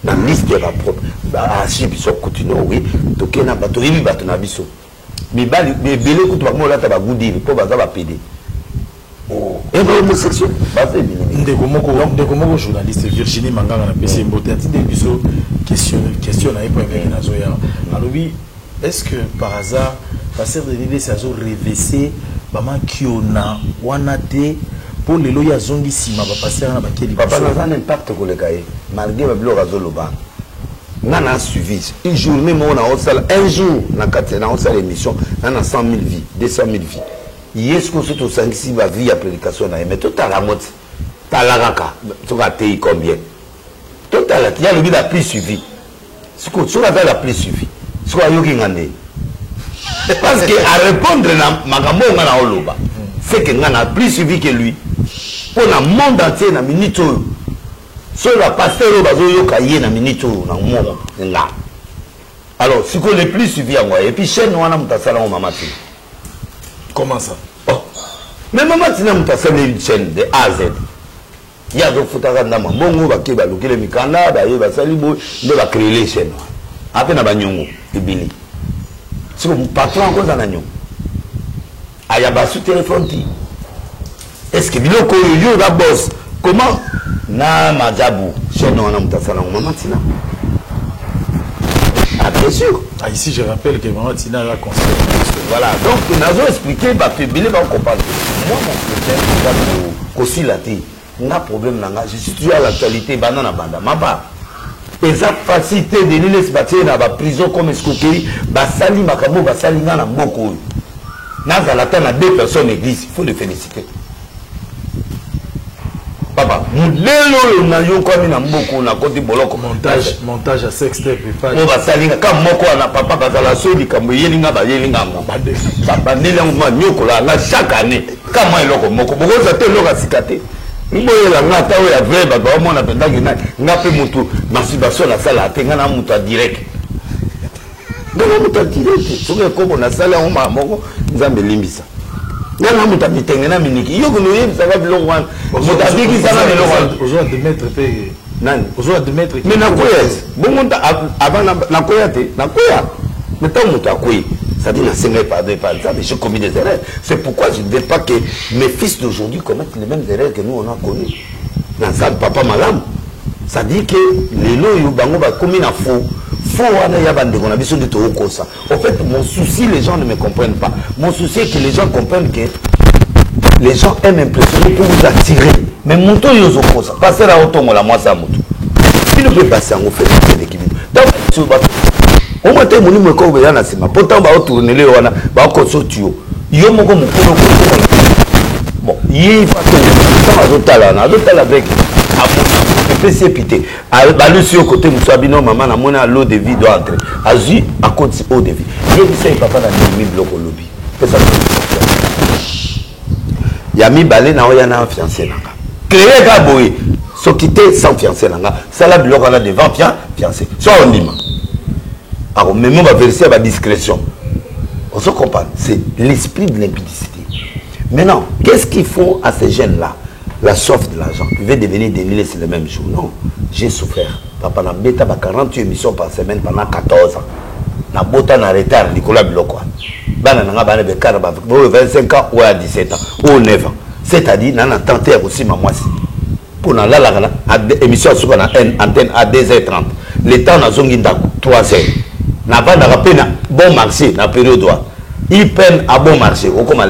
Na liste ya propre. Ba si biso continue oui, toke na bato yebi bato na biso. Mibali belé kutu ba mola ta ba goudiri po baza ba pédé. Et l'homosexuel, ndeko journaliste Virginie Manganga na PC Mbote a dit question na point na zoya. Alors oui, est-ce que par hasard passer de l'idée ça zo revêser maman kiona wanate pour les loya zongi sima ba passer na bakeli papa na un impact ko le cahier malgré ba blo razo loba nana suivi une journée mon na salle un jour na katena on salle émission na 100 000 vies 200 000 vies. Yes, que c'est au 5-6 va vie à prédication, mais tout à la mode, tu as la raka, tu as été combien? Tout à la, il y a le but la plus suivi. Ce que tu as la plus suivi. Ce que tu as dit. Parce qu'à répondre à Magamo na Oloba, c'est que tu as plus suivi que lui. Pour le monde entier, na minute. Sur la pasteur, il y a na minute, na monde. Alors, ce que le plus suivi à moi, et puis chez nous, on a un salon mamati. Comment ça? Oh. Mais maman, tu n'as pas une chaîne de A à Z. Il y a des photos dans mon mongo, qui va le mikanda, il va salibo, il va créer les chaînes. Après, il va nyongo, et Billy. C'est comme patron encore dans la nyongo. Il y a pas sous téléphone. Est-ce que Bilo Koyo, la boss, comment? Na Madjabou, chaîne on a un salon, maman, tu n'as. Ah, bien sûr. Ah, ici, je rappelle que Maman Tina a conseillé. Voilà, donc nous avons expliqué, bah, Billy va comprendre. Moi, mon problème, aussi la tête, n'a problème, je suis toujours à l'actualité, banana banda, ma part. Et ça facilité de l'île se dans la prison comme escroquerie, bah, sali makamo, bah, sali na mboko. N'a la terre à 2 personnes église, il faut les féliciter. Papa, nous na yo comme na mboko na côté boloko montage à sextape et pas on va salinga comme moko na papa bazala soli kambo yelinga ba yelinga ngabande papa nelango nyoko la chaque année comment eloko moko boko za te loka sikate mboye la ngata o ya vrai ba ba mona pendaki na ngape mutu masturbation la sala tenga na mutu direct ngana mutu direct soke ko na sala o ma moko nzambe limbisa nana mutu mitengena miniki yo kuno yebi sanga bilongo wana mutu abiki sanga bilongo wana ozo de mettre pe nani ozo de mettre mais nakoya bongo avant nakoya te nakoya mais tant mutu akoyi ça dit na senga pardon par ça j'ai commis des erreurs c'est pourquoi je ne veux pas que mes fils d'aujourd'hui commettent les mêmes erreurs que nous on a connues dans ça papa madame ça dit que les lots yo bango ba commis na faux wana ya bande on a besoin de tout ça. En fait, mon souci, les gens ne me comprennent pas. Mon souci est que les gens comprennent que les gens aiment impressionner pour vous attirer. Mais mon tour yozo ça. Passer à auto la moi ça moto. Il ne peut passer en fait l'équilibre. Donc sur au moins mon numéro ko ya na sima. Pourtant ba tourner le wana ba ko so tuyau. Yo moko mukolo ko. Bon, il faut que ça va tala na tala avec précipité. À l'usure côté Moussabino, maman a mon l'eau de vie doit entrer. Azu à côté eau de vie. Je dis ça, papa n'a mis bloc au lobby. Yami balé na oyana fiancé nanga. Créer gaboé. So quitter sans fiancé nanga. Ça la bloc on a devant fiancé. Soit on dit. Alors même on va verser à la discrétion. On se comprend. C'est l'esprit de l'impudicité. Maintenant, qu'est-ce qu'il faut à ces jeunes là? la soif de l'argent. Il veut devenir dénilé, c'est le même jour. Non, j'ai souffert. Papa n'a bêta 48 émissions par semaine pendant 14 ans. Na bota na retard, Nicolas Biloko. Bana n'a pas de 25 ans ou à 17 ans ou 9 ans. C'est-à-dire, on a tenté aussi ma moitié. Pour la émission sur la antenne à 2h30. Le temps n'a pas 3h. N'a pas de bon marché dans la période. Il peine à bon marché. Au comme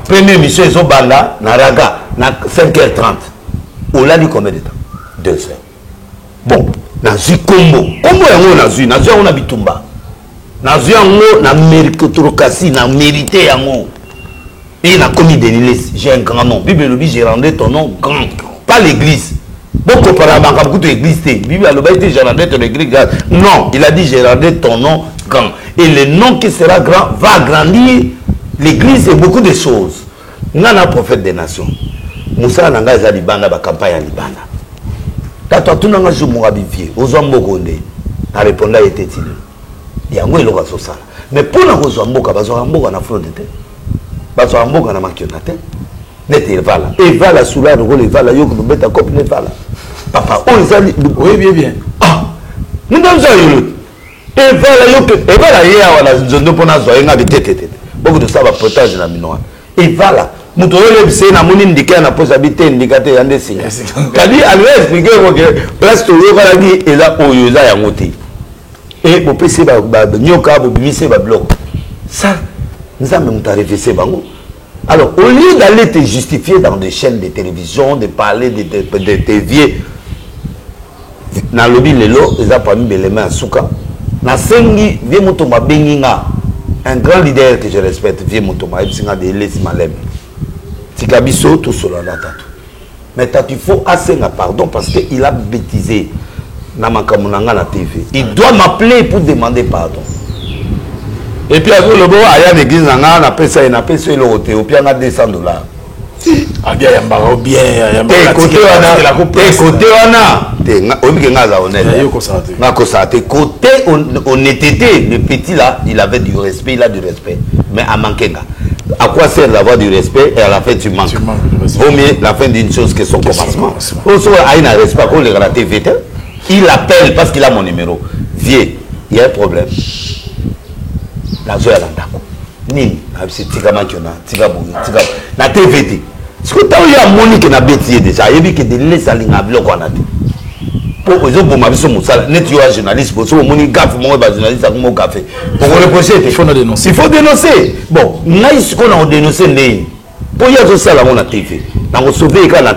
première émission, ils ont banda, na raga, na 5h30. On l'a dit combien de temps? 2h. Bon, na zu combo. Combo est na zu on a bitumba. Na zu na méritocratie, na mérité yango. Et na commis des liles, j'ai un grand nom. Bible le j'ai rendu ton nom grand. Pas l'église. Beaucoup par la banque de l'église. Bible a dit j'ai rendu ton église grand. Non, il a dit j'ai rendu ton nom grand. Et le nom qui sera grand va agrandir l'église et beaucoup de choses. Nana prophète des nations. Moussa Nanga za libanda ba campagne à libanda. Tato tout nanga jo mo rabifier. Ozambo gonde. Na répondre était-il. Yango eloka so sala. Mais pour na ko zomboka bazo mboka na front de terre. Bazo mboka na makionate. Net evala. Evala soula no le vala yo ko beta cop ne vala. Papa on zali. Oui bien. Ah. Nous dans ça yo. Evala yo ke evala ya wala zondo pona zo nga bitete. Beaucoup de ça va potage na minoa. Evala muto yo lebise na moni ndika na posa bité ndikate yande sinya. Kadi alwe expliquer que place to yo kala di eza oyo za yango te. Et au PC nyoka bobimisi ba bloc. Ça nous a même tarifé bango. Alors au lieu d'aller te justifier dans des chaînes de télévision, de parler de TV na lobby lelo eza parmi belema asuka. Na sengi vie mutoma benginga. Un grand leader que je respecte, vie mutoma ebsinga de lesi malem. Tikabiso tout cela là tatu. Mais il faut assez pardon parce que il a bêtisé. Na TV. Il doit m'appeler pour demander pardon. Et puis après le bon à l'église na appelle ça le hôtel, puis on a $200. Ah bien bien côté côté honnêteté, le petit là, il avait du respect, il a du respect. Mais à manquer à quoi sert d'avoir du respect et à la fin tu manques. Vaut mieux la fin d'une chose que son commencement. On soit à un respect pour les relater vite. Il appelle parce qu'il a mon numéro. Vieux, il y a un problème. La joie est là. Ni, c'est Tigama qui na TVT. Ce que tu as Monique na bêtisier déjà. Il y a que des laisses à l'ingablo qu'on a dit. Pour eux, pour ma vie, net yo journaliste, pour ceux qui gaffe, moi, journaliste, à mon café. Pour reprocher, il faut dénoncer. Il faut dénoncer. Bon, nous, ce qu'on a dénoncé, pour y aller ça, là, on a TV. On a sauvé quand na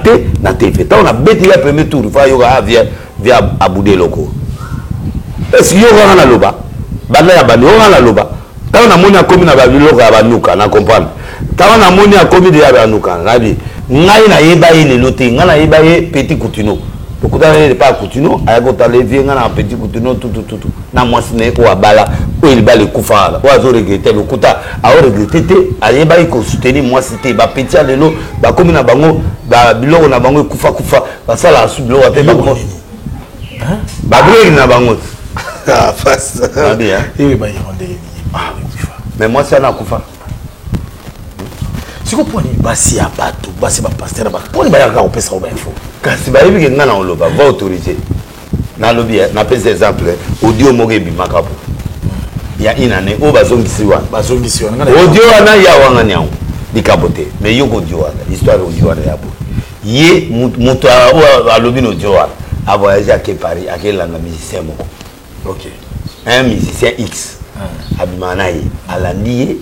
TV. Quand on a bêté le premier tour, il faut y aller via Aboudé Loko. Est-ce qu'il y aura un loba? Banda ya bandi, on a la loba. Quand on a moni à commis na babiloko ya banuka, na comprendre. Quand on a moni à commis de ya banuka, na dit, ngai na yeba ye le loté, ngai na yeba ye petit Coutino. Beaucoup d'années pas Coutino, à côté de vie, ngai na petit Coutino, tout. Na moi sine ou abala, ou il bat le koufa, ou azo regretter le kouta, a regretter, a yeba ye ko soutenir moi c'était ba petit à lelo, ba commis na bango, ba biloko na bango koufa, ba sala sous biloko te bango. Hein? Ba brûler na bango. Ah face. Ah bien. Et bah il rendait. Mais moi c'est un koufa. Si vous prenez basi à bateau, basi à pasteur, pour les bailleurs, on peut ça au bain faux. Quand si vous avez un an, va autoriser. Dans le bien, on a des exemples. Audio Mogebi Makapo. Il y a une année, au Bazon Kisiwan. Audio Ana Yawanganyang. Di capoté. Mais yo audio Ana. Histoire audio Ana Yabo. Yé, Mouta, à l'obino audio Ana. A voyagé à quel Paris, à quel langue musicien. Ok. Un musicien X. Abimanaï. À la nier.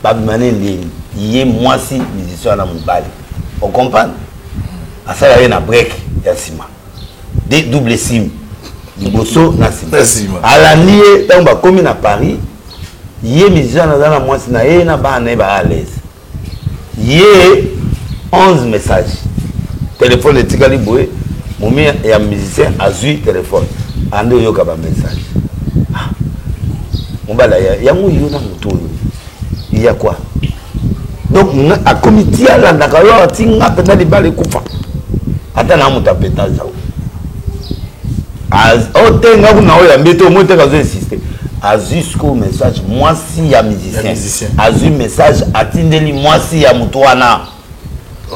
Babimane Lini. Yé, moi si, musicien à Moubali. On comprend? À ça, il y a un break. Yassima. Des doubles sim. Liboso Nassima. À la nier, on va comme à Paris. Yé, musicien dans la moitié, na na ba à l'aise. Yé, 11 messages. Téléphone de Tigali Boué. Mon mien est un musicien à Zui téléphone. Ando yoka ba message. Ah. On va là, il y a mon yona moto. Il y a quoi? Donc, à comité, à la Nakalo, tinga pena di bale kufa. Ata na muta peta zao. Az otenga kuna oya mbeto mote kazo insister. Azusco message moi si ya musicien. Azu message atindeli moi si ya mutuana.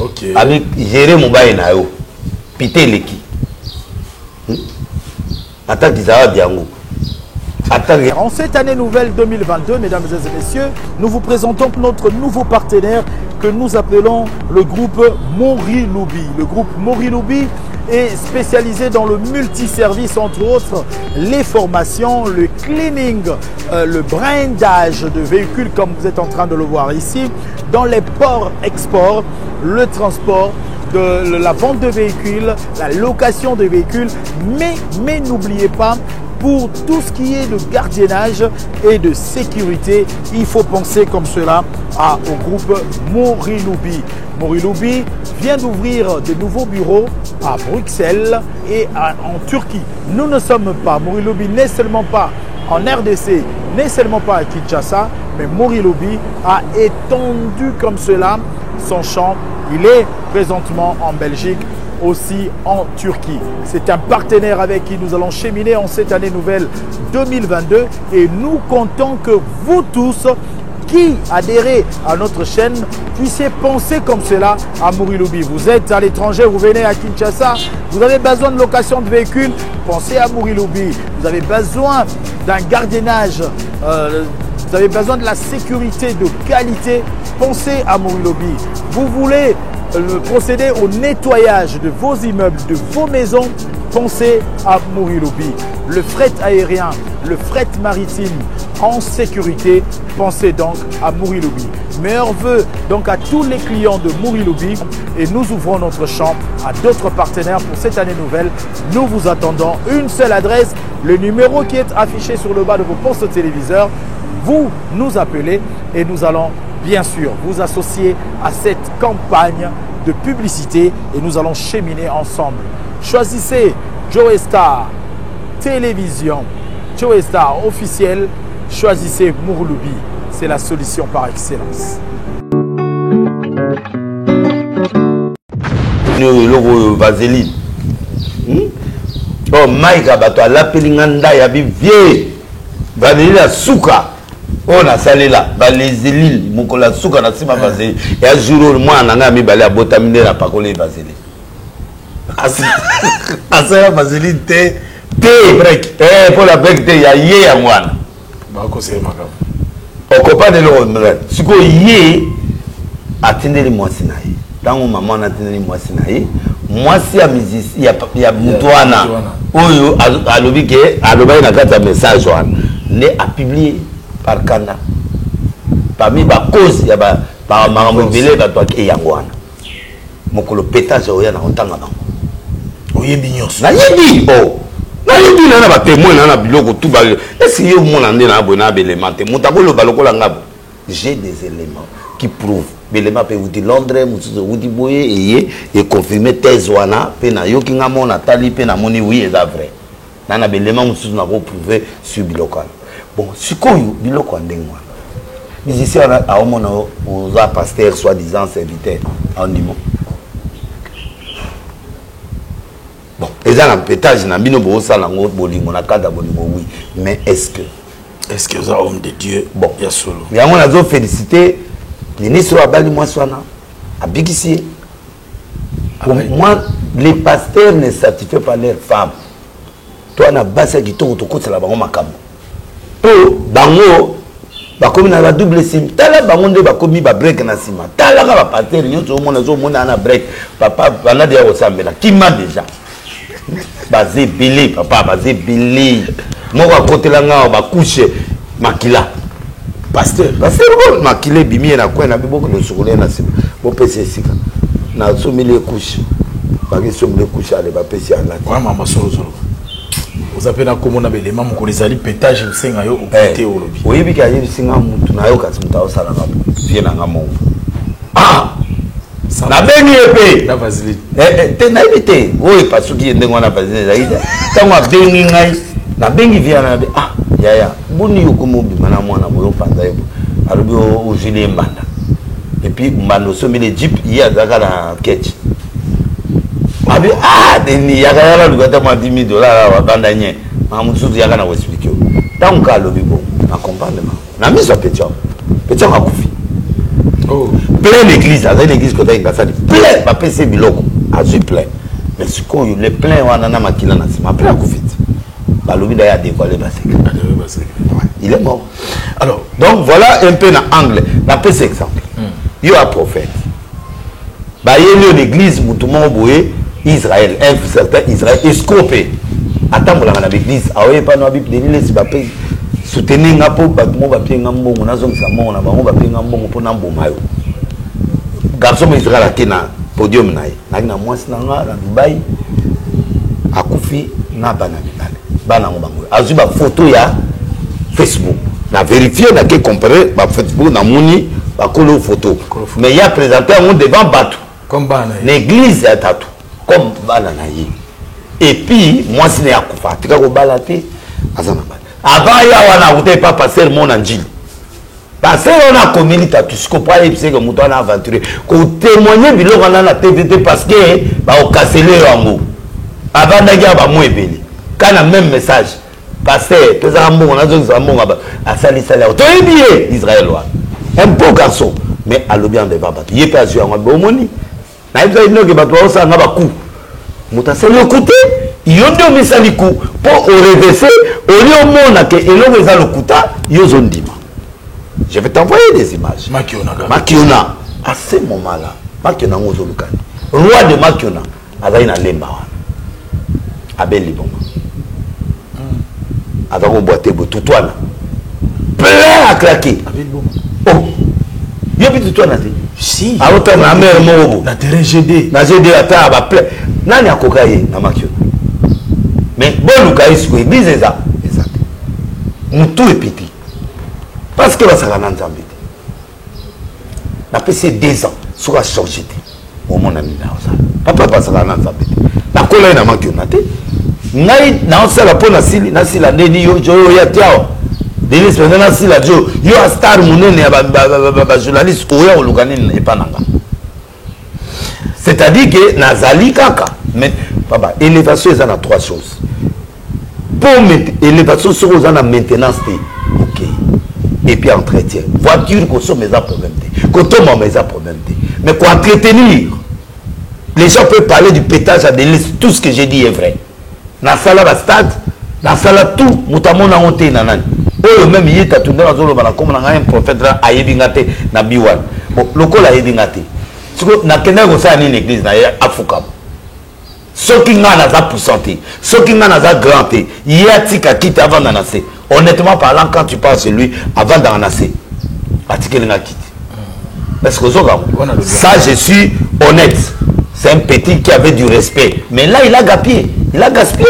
Ok. Avec gérer mon bail na yo. Pité leki. Attaque Isaac Diango. En cette année nouvelle 2022, mesdames et messieurs, nous vous présentons notre nouveau partenaire que nous appelons le groupe Moriloubi. Le groupe Moriloubi est spécialisé dans le multiservice, entre autres les formations, le cleaning, le brandage de véhicules comme vous êtes en train de le voir ici, dans les ports-exports, le transport, de la vente de véhicules, la location de véhicules, mais n'oubliez pas, pour tout ce qui est de gardiennage et de sécurité, il faut penser comme cela au groupe Moriloubi. Moriloubi vient d'ouvrir de nouveaux bureaux à Bruxelles et en Turquie. Nous ne sommes pas, Moriloubi n'est seulement pas en RDC, n'est seulement pas à Kinshasa, mais Moriloubi a étendu comme cela son champ. Il est présentement en Belgique, aussi en Turquie. C'est un partenaire avec qui nous allons cheminer en cette année nouvelle 2022 et nous comptons que vous tous qui adhérez à notre chaîne puissiez penser comme cela à Moriloubi. Vous êtes à l'étranger, vous venez à Kinshasa, vous avez besoin de location de véhicules, pensez à Moriloubi. Vous avez besoin d'un gardiennage, vous avez besoin de la sécurité de qualité, pensez à Moriloubi. Vous voulez procéder au nettoyage de vos immeubles, de vos maisons, pensez à Moriloubi. Le fret aérien, le fret maritime en sécurité, pensez donc à Moriloubi. Meilleurs vœux donc à tous les clients de Moriloubi et nous ouvrons notre champ à d'autres partenaires pour cette année nouvelle. Nous vous attendons. Une seule adresse, le numéro qui est affiché sur le bas de vos postes téléviseurs. Vous nous appelez et nous allons bien sûr vous associer à cette campagne de publicité et nous allons cheminer ensemble. Choisissez Joe Star Télévision, Joe Star officiel, choisissez Moriloubi, c'est la solution par excellence. Le vaseline. Oh Maïka bato lapelinganda ya bivie. Vaseline la souka. On a salé là, les élites, mon collègue souka na sima vaseline. Et un jour moi nanga mi balé à botaminer la pakole vaseline. Asa vaseline te break. Pour la break te ya yé ya mwana. Ba ko c'est makam. Au copain de l'autre, ce que yé atteindre les mois sinaï. Dans mon maman atteindre les mois sinaï. Moi si à musicien, il y a Moutouana. Oyo a lobi ke a lobi na kata message wana. Ne a publié par Kanda. Parmi ba cause il y a par maman belé ba toi ke yangwana. Mokolo pétage oya na ontanga bango. Oyembi nyonso. Na yebi oh. Na yebi na ba témoin na biloko tout ba. Est-ce yo mona ndé na bona belément te mutako lo baloko la ngabo. J'ai des éléments qui prouvent belema pe wuti Londres mutuzo wuti boye et confirmer thèse wana pe na yoki nga mona tali pe na moni oui est vrai nana belema mutuzo na ko prouver sur bilokal bon sikoyo biloko ndengwa musicien a omona aux pasteur soi-disant serviteur en nimo bon eza na pétage na bino bo sala ngo bolingo na kada bolingo oui mais est-ce que vous êtes homme de Dieu? Bon, il y a solo. Il y a un félicité. Ministre Abali Moiswana, à Bigisi. Pour moi, les pasteurs ne certifient pas leurs femmes. Toi, on a bassé qui tourne au côté de la bango makam. Pour bango, bakomi na la double sim. Tala bango de bakomi ba break na sima. Tala ka ba pasteur nyoto mona zo mona na break. Papa bana dia osambela. Qui m'a déjà. Basé belé papa, basé belé. Moko à côté là nga ba couche makila. Pasteur makile bimi na kwa na biboko no sukule na sima bo pese sika na somile couche ba ke somile couche ale ba pese ala kwa mama solo vous appelez na komona belema mo ko les ali pétage senga yo okité olobi oyibi ka yebi singa mutu na yo kasi mutu osala na vie na nga mo na bengi epe na vaseline te na ibite oyi pasuki ndengo na vaseline zaida tango bengi ngai na bengi via na yaya boni yokomobi mana mwana boyo panza yebo alubi o jile mbanda et puis mbando somile jeep ya zaka na ketch abi deni yaka lugata ma $10,000 wa banda nye mamusuzu yaka na expliquer tant ka lobi bon na comprendre na miso petio akufi Plein l'église, à l'église côté Ngasali, plein, ma PC biloko, à plein. Mais ce qu'on les plein, on a un makina na sima, plein à Koufit. Balobi d'ailleurs dévoilé ma secret. Il est mort. Alors, donc voilà un peu dans l'angle. Dans ce exemple, il y a un prophète. Bah, il y a l'église, Moutoumon Boué, Israël, un certain Israël, escopé. Attends, on a l'église, ah oui, pas dans la Bible, si va payer. Soutenir un peu, on va payer un bon, on a zone samon, on va payer un bon pour un bon maillot. Garçon Israël a été dans le podium, na moi, c'est dans Dubaï, à Koufi, na Banabinale. Banango. Azuba photo ya Facebook. Na vérifié, na que comparer, ba Facebook, na mouni, ba kolo photo. Mais il y a présenté un devant Batou. Comme Bana. L'église est Tatou. Comme Bananaï. Et puis, moi, c'est né à Koufa. Tu as balate. Avant, il y a un pas passé le monde en Gilles. Parce qu'on a commis Tatou. Ce qu'on peut aller, c'est que nous avons aventuré. Qu'on témoigne, il y a la TVT parce que, bah, on casse les rameaux. Avant, il y a un mot ébélé. Quand on a même message, pasteur, on a dit Israël, un beau garçon, mais à l'objet de Baba. Il est pas sûr, on a bon moni. Il y a une autre qui a un coup. Il y a côté, il y a deux messages pour reverser, au lieu de monde que il y a le coup, il y a un dima. Je vais t'envoyer des images. Makiona, à ce moment-là, Makiona, roi de Makiona, il y a un lemba. Abel Libonga. Avec un boîtier pour tout toi plein à claquer. Oh, il y a plus de toi là. Si. À autant la mère mon la terrain GD. La GD à ta va plein. Nani a cocaïne na makio. Mais bon le caïs quoi, église ça. Exact. Mon tout est petit. Parce que ça va dans Zambie. La PC 2 ans, ça va changer. Au mon ami là ça. Papa passe là dans Zambie. La colère na makio na te. Ngai na osala pona sili na sila ndeni yo ya tiao delis pendant na sila jo yo a star munene ya ba journaliste oya olukanini epananga. C'est-à-dire que nazali kaka mais papa élévation ça na 3 choses. Pour mettre élévation sur ça na maintenance OK. Et puis entretien. Voiture consomme mes problèmes. Consomme mes problèmes. Mais pour entretenir les gens peuvent parler du pétage à délice, tout ce que j'ai dit est vrai. Dans sala ba stade, dans sala tout, mutamona honte nanani. Oh même il est tourné dans zolo bana comme un prophète là ayebingate na biwan. Bon, lokola ayebingate. Siko na kenda ko sa ni l'église na Afuka. Ceux qui ngana za pourcenté, ceux qui ngana za granté, il y a tika quitte avant d'en nasser. Honnêtement parlant quand tu parles sur lui avant d'en nasser. Atikeli nga quitte. Parce que ça je suis honnête. C'est un petit qui avait du respect. Mais là, il a gaspillé. Il a gaspillé.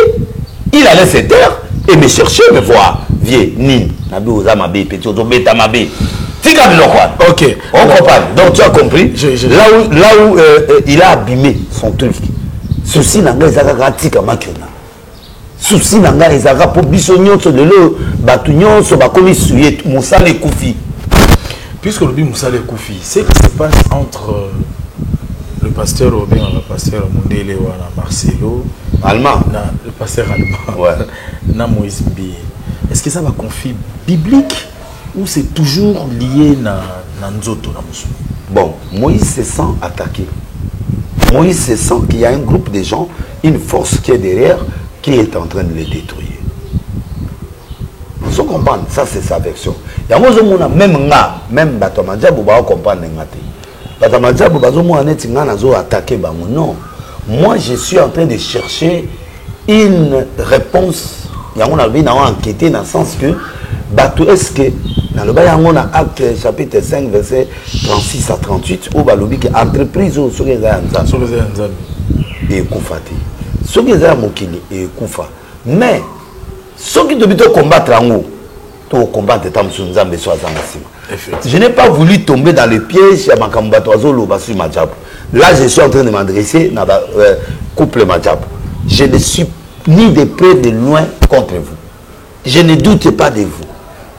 Il allait se taire et me chercher, me voir. Vieux, Nine. Ok. On comprend. Donc tu as compris. Là où il a abîmé son truc. Souci n'a pas été maquillé. Souci n'a pas été pour bisognon sur le lot. Batugnon sur Bakomi Souye. Moussa les Koufi. Puisque le Moussa les Koufi, c'est ce qui se passe entre. Le pasteur ou bien le pasteur Mundele ou Marcelo allemand le pasteur allemand ouais. Na Moïse Mbi. Est-ce que ça va conflit biblique ou c'est toujours lié na nzoto na musu? Bon, Moïse se sent attaqué. Moïse se sent qu'il y a un groupe de gens, une force qui est derrière, qui est en train de les détruire. Vous comprenez? Ça c'est sa version. Il y a même Batomandia pour comprendre ngate. Non, moi je suis en train de chercher une réponse. Il y a enquêté dans le sens que est-ce que dans le acte chapitre 5 verset 36 à 38 où balobi que entreprise sur les et koufati sur les mokili et koufa mais ceux qui doivent combattre en haut to combattre tam sunzambe soit en je n'ai pas voulu tomber dans le piège à Makambatouazo Lobasu Majab. Là, je suis en train de m'adresser à couple Majab. Je ne suis ni de près ni de loin contre vous. Je ne doute pas de vous.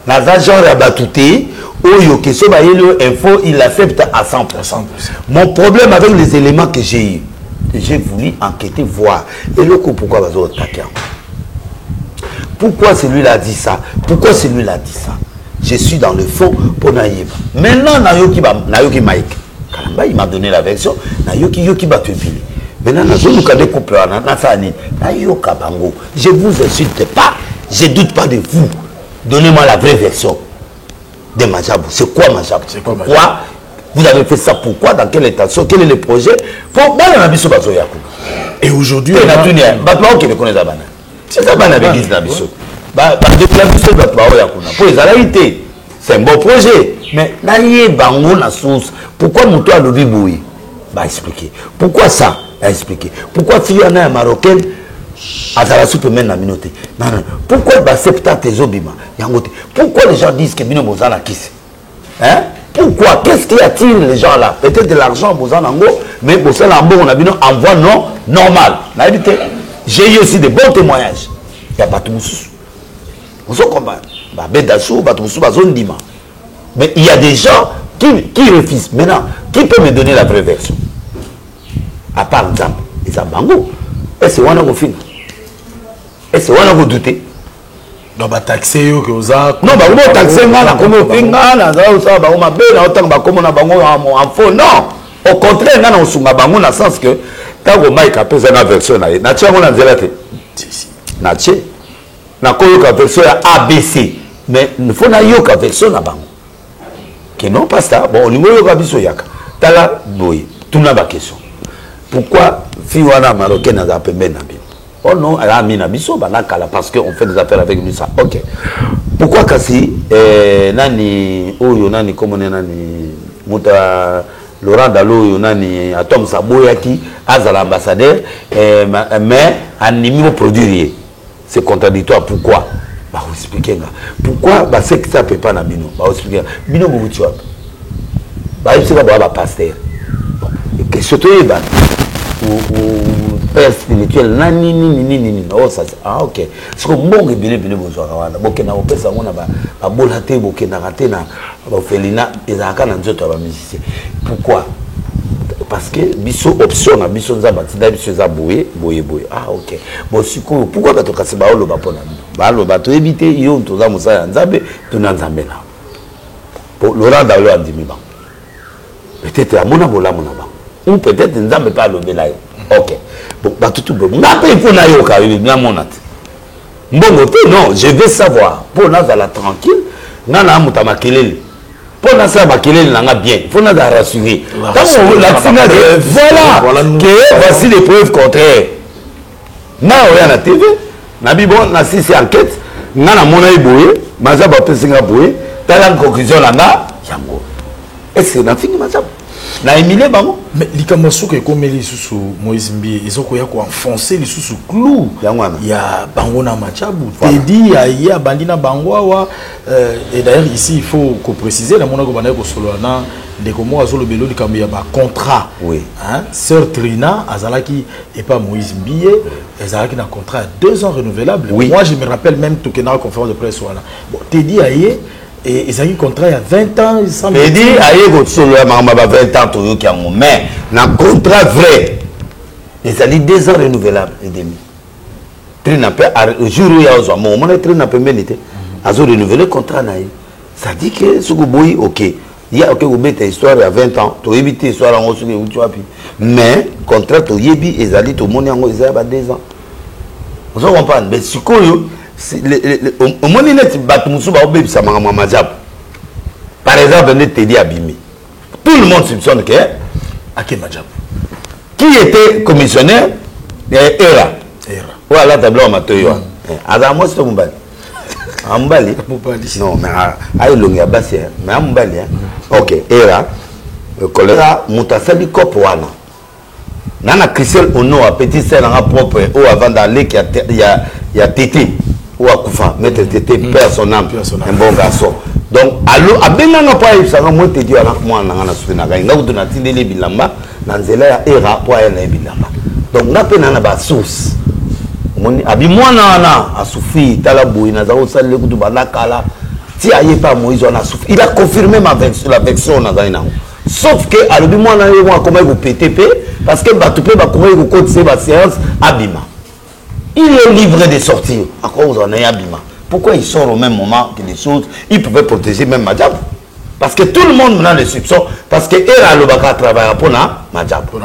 Naza Jean Rabatouté, Oyo Keso Info, il accepte à 100%. Mon problème avec les éléments que j'ai eu, j'ai voulu enquêter, voir. Et le coup, pourquoi Bazo attaquer? Pourquoi celui-là a dit ça? Pourquoi celui-là a dit ça? je suis dans le fond pour naïba. Maintenant, Nayoki Mike. Kalamba, il m'a donné la version. Nayoki Batubili. Maintenant, je vous connais couple Nayoka Bango. Je ne vous insulte pas. Je ne doute pas de vous. Donnez-moi la vraie version de Majabou. C'est quoi Majabou? Pourquoi vous avez fait ça? Pourquoi? Dans quelle intention? Quel est le projet? Pour et aujourd'hui, c'est un bon projet. Mais la source. Pourquoi mon toit le bibouille? Bah expliquer. Pourquoi ça? Bah expliquer. Pourquoi Fiona marocaine Azala soupe mène la minute? Non. Pourquoi bah septa tes obima? Pourquoi les gens disent que Bino Bozana kiss? Hein? Pourquoi? Qu'est-ce qui attire les gens là? Peut-être de l'argent, mais Bozana on a bien en voie non normale. J'ai eu aussi de bons témoignages. Il n'y a pas tout. On se comprend. Mais il y a des gens qui refusent. Maintenant, qui peut me donner la vraie version? À part exemple, ils ont bango. Est-ce qu'on a fait? Est-ce qu'on a douté? Non, bah taxer que vous avez. Non, bah vous taxer mal, comme au pinga, na ça, bah on m'a bien, na autant bah comme on a bango en faux. Non, au contraire, na on suma bango dans le sens que quand vous Mike a posé la version na, na tia on a dit là que, na tia, na koyo ka version ABC, mais il faut na yo ka version na bango. Que non pas ça. Bon, au niveau yo ka biso yaka. Tala boy, tout na ba question. Pourquoi Fiwana marocaine a appelé Nabi? Oh non, elle a mis Nabiso, parce qu'on fait des affaires avec lui. Ça. Ok. Pourquoi Kassi, Nani, Oyo, Nani, comment Nani, Mouta, Laurent Dalo, Nani, Atom Saboyaki, Azal ambassadeur, mais Animi au produit. C'est contradictoire. Pourquoi? Bah, vous expliquez. Pourquoi? Bah, c'est que ça ne peut pas Nabino. Bah, vous expliquez. Bino Bouboutuap. Bah, il se va voir pasteur. Bon. Et que surtout, bah, ou père spirituel nani oh ça ah ok c'est que bon que bien besoin wana bokena opesa ngona ba bolate bokena raté na ba felina ezaka na nzoto ba musicien. Pourquoi? Parce que biso option na biso nzaba tida biso za boye ah ok bon siko pourquoi ba to kasi ba olo ba pona ba lo ba to éviter yo to za musaya nzabe to na nzambe na pour Laurent Dalo andimi ba peut-être amona bola mona ba ou peut-être nzambe pas lo belayo. Ok. Bon, bah tout bon. N'a pas pour na yo ka bien monat. Mbongo te non, je veux savoir pour na la tranquille, na muta makelele. Pour na ça makelele na bien. Faut na rassurer. Quand la finale voilà que voici les preuves contraires. Na oya na TV, na bibon na sisi enquête, na mona iboye, maza ba pesinga boye, tala conclusion na yango. Est-ce que na fini maza? Na Emilie bango mais likamoso que comme les sous Moïse Mbi ils ont quoi enfoncer les sous clou il y a bango na Machabu Teddy il y a bandina bango et d'ailleurs ici il faut préciser la monako bana ko solo na ndeko mo azolo belo likambo ya ba contrat oui hein sœur Trina azalaki et pas Moïse Mbi azalaki na contrat à 2 ans renouvelable oui. Moi je me rappelle même tout que na conférence de presse voilà bon Teddy aye et ils ont eu un contrat il y a 20 ans. Il dit, aïe, solo, 20 ans, mais un contrat vrai, ils ont dit 2 ans renouvelables et demi. Le jour où il y a un moment, on a très peu mérité. Ils ont renouvelé le contrat. Ça dit que ce que vous ok. Il y a que vous mettez histoire il y a 20 ans, tu as évité l'histoire en haut, mais le contrat, tu as évité, ils ont dit tout le monde, ils ont 2 ans. Vous comprenez? Mais ce que au moins il est par exemple on est dit abîmé tout le monde soupçonne que qui était commissionnaire Era voilà tableau amateur Adamo c'est Mumbali Ambali non mais aïe longia bassi mais Mumbali ok Era choléra mutasali kopwana nana Christelle ono a petit sel en propre ou avant d'aller il y a Tété ou à Koufa, mettre Tété, père son âme, un bon garçon. Donc, allo, abenanga pa yisanga mo Tété ala moi nanga souvenir nga ko na tindele bilamba na nzela ya era po ya na bilamba. Donc na pe na ba source. Moni abi mwana na asufi tala boyi na za osale kutu balakala ti aye pa Moïse on a souffert. Il a confirmé ma version la version na za ina. Sauf que alobi mwana yo comment il PTP parce que batupé ba comment il code c'est ba séance abima. Il est livré de sortir. À quoi vous en avez abima? Pourquoi il sort au même moment que les choses? Il pouvait protéger même Madjabou. Parce que tout le monde a les soupçons. Parce que Era Lobaka travaille pour Madjabou.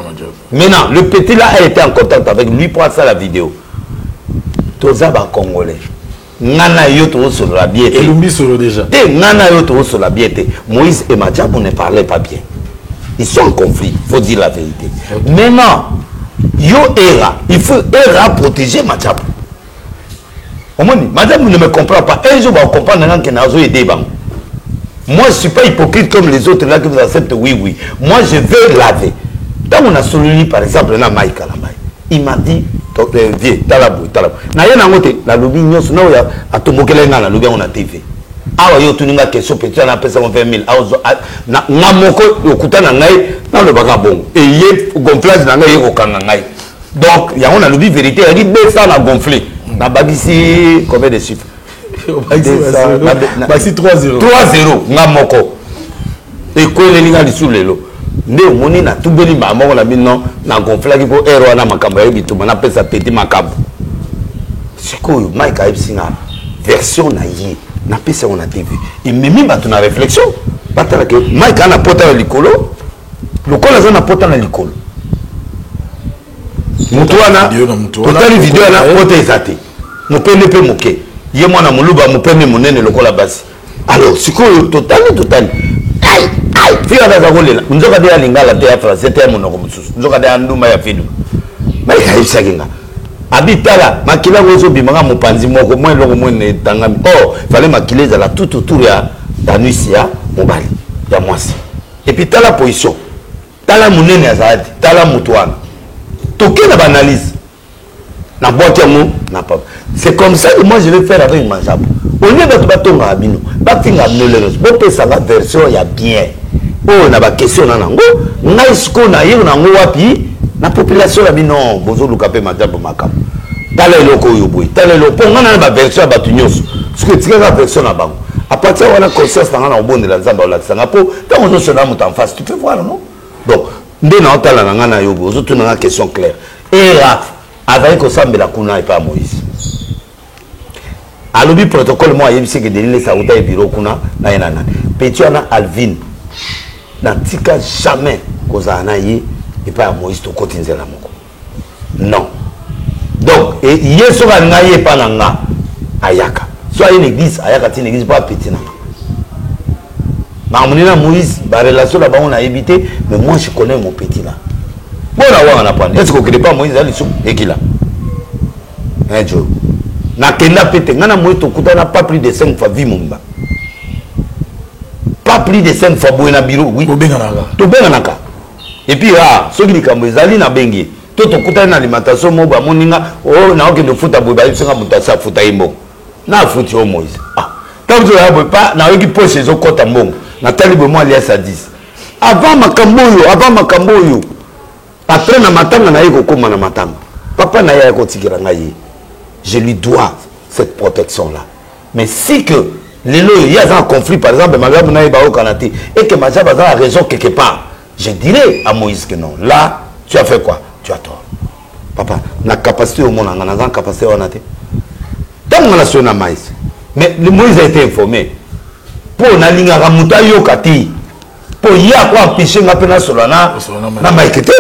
Maintenant, le petit là a été en contact avec lui pour faire la vidéo. Tozaba Congolais. Nana Yoto sur la biété. Et Lumbi solo déjà. Nana Yoto sur la biété. Moïse et Madjabou ne parlaient pas bien. Ils sont en conflit, il faut dire la vérité. Okay. Maintenant, Yo Era, il faut Era protéger Madjabou. Madjabou ne me comprend pas. Un jour, on comprend que Nazo est débat. Moi, je ne suis pas hypocrite comme les autres là qui vous acceptent, oui, oui. Moi, je veux laver. Quand on a sollicité, par exemple, là, Mike Kalamai, il m'a dit, viens, talabou. Na yena ngote, la lobby nyos, na oya, atomokele nga la lobby on a TV. Awa yo tuninga question petit na pesa 20 000. Na moko okuta na ngai, na le baka bon. Et yé gonflage na ngai yé kokanga ngai. Donc, il y a une lobby vérité, il y a 200 à gonfler. Na bagisi, combien de chiffres? Baxi 3-0. 3-0, nga moko. Et quoi les gars sous les lots. Nde moni na tubeli ba moko na bino na gonflaki ko ero na makambo ya bitu na pesa petit makambo. Sikoyo Mike Aibsinga version na yi na pesa on a TV. Et mimi ba tu na réflexion. Batala que Mike ana pota na likolo. Lokola za na pota na likolo. Mutuana totali video na pota ezate. Mupende pe moke. Ye mwana muluba mupende munene lokola basi. Alors sikoyo totali. Aïe, fille à la golela. Nous avons dit à l'ingala de la France, c'était mon nom. Nous avons dit à Ndouma ya Fidou. Mais il y a eu Abitala, Makila Rozo Bimanga Mopanzi, Moko, moins long, moins Tangami. Oh, il fallait maquiller la tout autour de Nuisia, Mobali, de moi. Et puis, t'as la position. T'as la mounene Azad, t'as la moutouane. Toké n'a pas analyse. N'a pas n'a pas. C'est comme ça que moi je vais faire avec Manjabou. Au lieu de bâton à Abino, bâton à Abino, bon, ça va version, il y a bien. Oh, on a pas question dans l'ango. Nice qu'on a eu, on a un wapi. La population a dit non, bozo lukapé Manjabou makam. T'as les locaux yoboui, t'as les locaux. On a pas version à Batunyos. Ce que tu as la version à Bango. À partir de la conscience, on a un bon de la Zamba ou la Sangapo. Quand on se lame en face, tu peux voir, non? Donc, dès qu'on a la ngana yobo, on a une question claire. Et là, avec qu'on semble la Kuna et pas Moïse. À l'objet protocole, moi, il y a que des Saouda et bureau Kuna, Nayanana. Pétiana Alvin, n'a jamais qu'on a naïe et pas Moïse au côté de la Moko. Non. Donc, et hier, ce qu'on a naïe pas Nanga, Ayaka. Soit une église, Ayaka, c'est une église pas petit. Mais Moïse, la relation là-bas, on a évité, mais moi, je connais mon petit là. Bon, on a pas. Est-ce qu'on ne connaît pas Moïse et qui là? Un jour. Na kenda pete ngana moito kutana pas plus de 5 fois vie mumba. Pas plus de 5 fois boena bureau oui. To benganaka. Et puis ah, ceux qui kambo ezali na bengi. To kutana na alimentation mo ba moninga oh na okende futa boy ba singa mutasa futa imbo. Na futi o Moïse. Ah. Tant que ya boy pas na oki poche zo kota mbongo. Na talibo mo alias à 10. Avant makambo yo. Après na matanga na yeko koma na matanga. Papa na ya ko tikira ngai. Je lui dois cette protection-là. Mais si que il y a un conflit, par exemple, et que Majab a raison quelque part, je dirais à Moïse que non. Là, tu as fait quoi? Tu as tort. Papa, la capacité au monde, on a une capacité au monde. Tant qu'on a sur la maïs. Mais Moïse a été informé. Pour na linga ramuta yo kati. Pour y a quoi empêcher na pena solana na maïkete.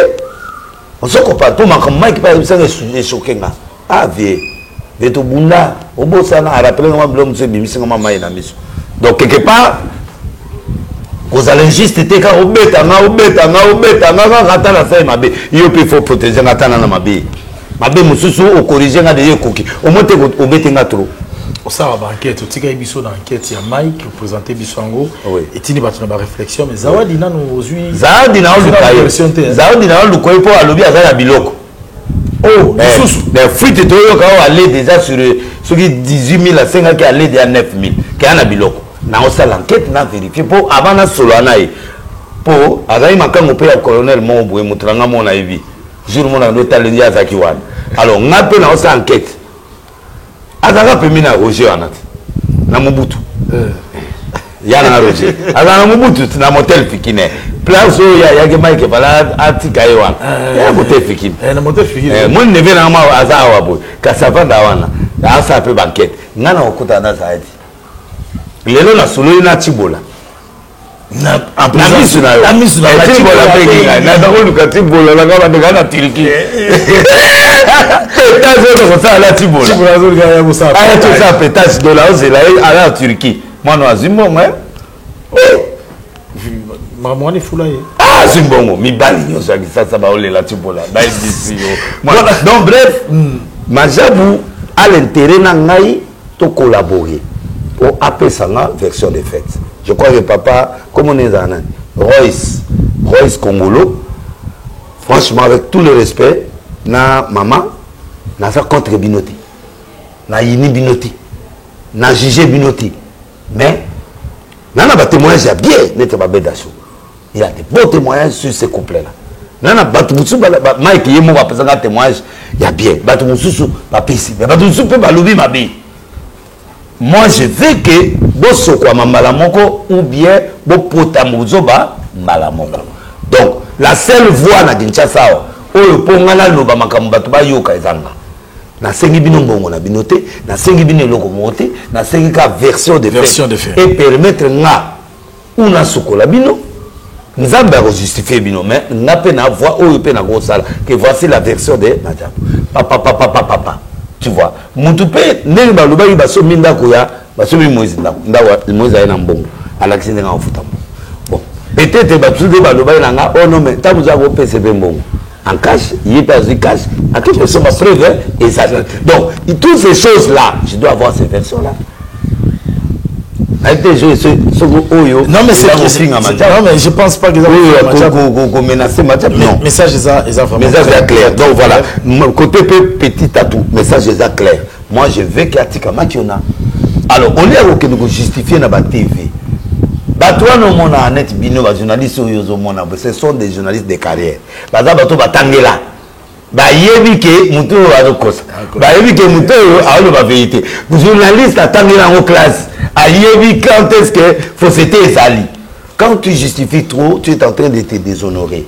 On se comprend. Pour ma maïk pas ça est choqué nga. Ah vieux. Veto bunda obosana a rappelé moi blom se bimisi ngoma mai na miso. Donc quelque part aux allégistes était quand obeta nga ngata la fait mabe. Yo peut faut protéger ngata na mabe. Mabe mususu o corriger nga de yokoki. Au monte obeta nga trop. Ça va enquête, tu sais biso dans enquête ya Mike présenter Biswango et tini ba tuna ba réflexion mais Zawadi na no ozui. Zawadi na lu ko pour alobi azala biloko. Oh, les fruits de Toyo quand aller déjà sur ceux qui 18 000 à 5 qui allaient déjà 9 000 qui en a biloko. Na on l'enquête na vérifier pour avant na solana pour azai makango pe ya colonel mon boye mutranga mon aivi. Jour mon na notale dia zakiwan. Alors on appelle na on enquête. Azaka pemina Roger anat. Na Mobutu. Yana Roger. Azana Mobutu na motel fikine. Place ya Mike bala atika yewana. Ya motel fikine. Na motel fikine. Mon neve na ma azawa boy. Kasava da wana. là ça peut banquette ngana okuta na zaidi lelo na solo na tibola na misu na tibola benga na dako lukati bola la ngaba de na Turquie pétage de ça la tibola zo ga ya musa aya tout ça pétage de la ozela ala Turquie mwana azimbo hein maman ni fula ye zimbongo mibali nyonso ya kisasa baolela tibola baebisi yo donc bref majabu a l'intérêt na ngai to collaborer pour appeler nga version de fête. Je crois que papa comme on est en Royce Congolo franchement avec tout le respect na maman na ça contre Binoti na yini Binoti na jugé Binoti mais nana ba témoignage ya bien n'était pas bédacho. Il y a des beaux témoignages sur ces couplets-là. Nana Batumusu, Mike Yemo va présenter un témoignage, il y a bien. Batumusu, Papisi, mais Batumusu peut baloubi ma vie. Moi, je veux que Bosso kwa Malamoko ou bien Bopotamuzo ba Malamoko. Donc, la seule voix na Kinshasa, où le Pongana Loba Makambatuba Yoka Ezanga. Na sengi bino mbongo na binote, na sengi bino locomote, na sengi ka version de fait. Et permettre nga una sokola bino. Nous avons justifié bino, mais nous n'avons pas voix ou pe na gros sala que voici la version de Madame. Papa. Tu vois. Mutupe neli baloba yi baso minda koya, baso mi Moïse Moïse na mbongo. Alexis nga ofuta. Bon. Peut-être baso de baloba yi nga oh non mais ta vous avez PCB mbongo. En cash, il est en cash, à quelque chose ma preuve et ça. Donc, toutes ces choses là, je dois avoir ces versions là. Non mais c'est non mais je pense pas que menacer non message est vraiment message clair. Donc voilà côté petit atout message est clair. Moi je veux qu'Atika Makiona alors on est que nous justifier na ba TV batwa no mona net bino ba journalistes oyo mona ce sont des journalistes de carrière baza bato batangela bayebi ke muto azokosa bayebi ke muto alo ba vérité journaliste atangela en classe ayebi quand est-ce que faut c'était sali quand tu justifies trop tu es en train de te déshonorer.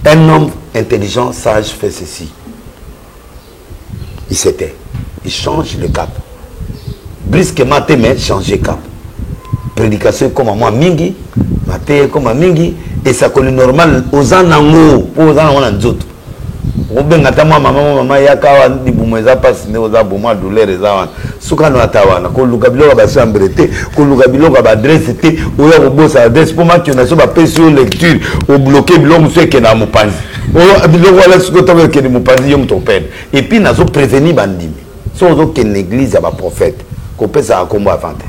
Un homme intelligent sage fait ceci, il s'était il change le cap brusquement mais changer cap prédication comme moi mingi maté comme mingi et ça colle normal aux anango aux anango nzoto obenga tama mama yakawa ndibumeza passe ne oza boma douleur ezawana suka no atawana ko luka biloko ba chambrete ko luka biloko ba adresse te oya ko bossa adresse pour ma na so ba pesio lecture o bloquer biloko so ke na mopanzi o biloko wala suko to ke ni mopanzi yom to pen et puis nazo prévenir bandimi so ozo ke l'église ya ba prophète ko pesa akombo avante